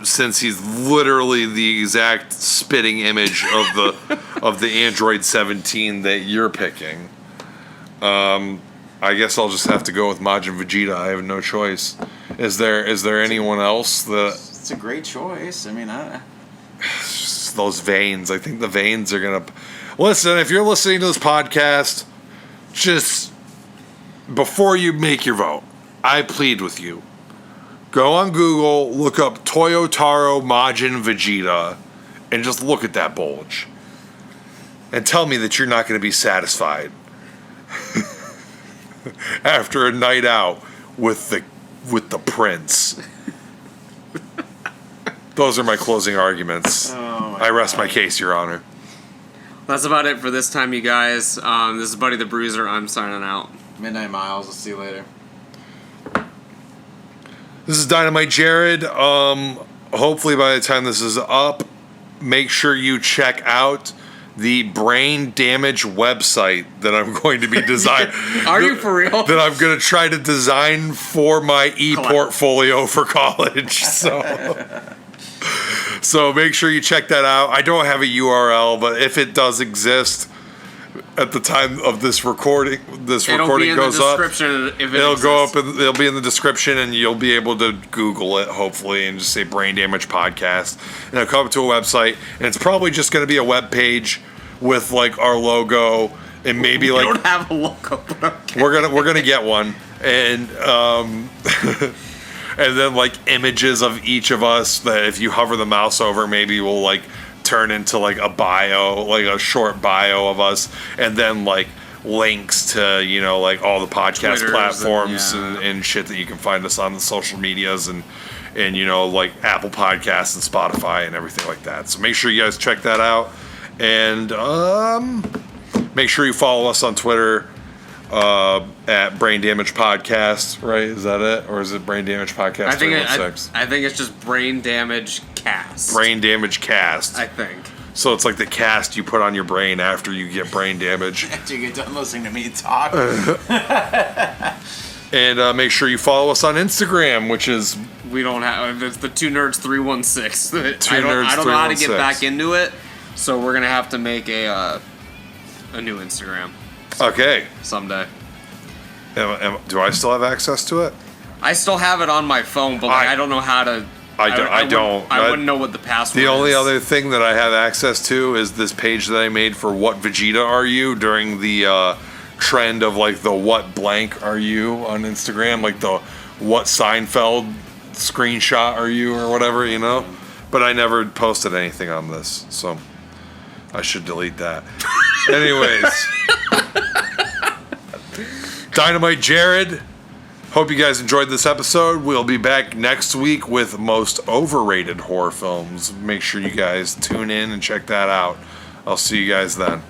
since he's literally the exact spitting image of the Android 17 that you're picking. I guess I'll just have to go with Majin Vegeta. I have no choice. Is there anyone else that... It's a great choice. I mean, those veins. I think the veins are gonna... Listen, if you're listening to this podcast, just before you make your vote, I plead with you. Go on Google, look up Toyotaro Majin Vegeta, and just look at that bulge. And tell me that you're not going to be satisfied after a night out with the prince. Those are my closing arguments. I rest my case, Your Honor. That's about it for this time, you guys. This is Buddy the Bruiser. I'm signing out. Midnight Miles. I'll see you later. This is Dynamite Jared. Hopefully by the time this is up, make sure you check out the brain damage website that I'm going to be designing. Are you for real? That I'm going to try to design for my e-portfolio for college. So make sure you check that out. I don't have a URL, but if it does exist at the time of this recording, goes up. It'll go up. It'll be in the description, and you'll be able to Google it, hopefully, and just say "Brain Damage Podcast," and it'll come up to a website, and it's probably just going to be a web page with like our logo and maybe We like don't have a logo, but okay. we're gonna get one, and and then like images of each of us that if you hover the mouse over, maybe will like turn into like a bio, like a short bio of us, and then like links to, you know, like all the podcast Twitters platforms and shit that you can find us on the social medias and you know, like Apple Podcasts and Spotify and everything like that. So make sure you guys check that out, and make sure you follow us on Twitter at Brain Damage Podcast, right? Is that it? Or is it Brain Damage Podcast? I think it's just Brain Damage Cast. Brain Damage Cast. I think. So it's like the cast you put on your brain after you get brain damage. After you get done listening to me talk. And make sure you follow us on Instagram, which is... We don't have... It's the 2 Nerds 316. I don't know how to get 316. back into it, so we're going to have to make a new Instagram. Okay. Someday. Do I still have access to it? I still have it on my phone, but like, I don't know how to... I wouldn't know what the password is. The only other thing that I have access to is this page that I made for What Vegeta Are You during the trend of like the What Blank Are You on Instagram, like the What Seinfeld screenshot are you or whatever, you know? But I never posted anything on this, so I should delete that. Anyways. Dynamite Jared. Hope you guys enjoyed this episode. We'll be back next week with most overrated horror films. Make sure you guys tune in and check that out. I'll see you guys then.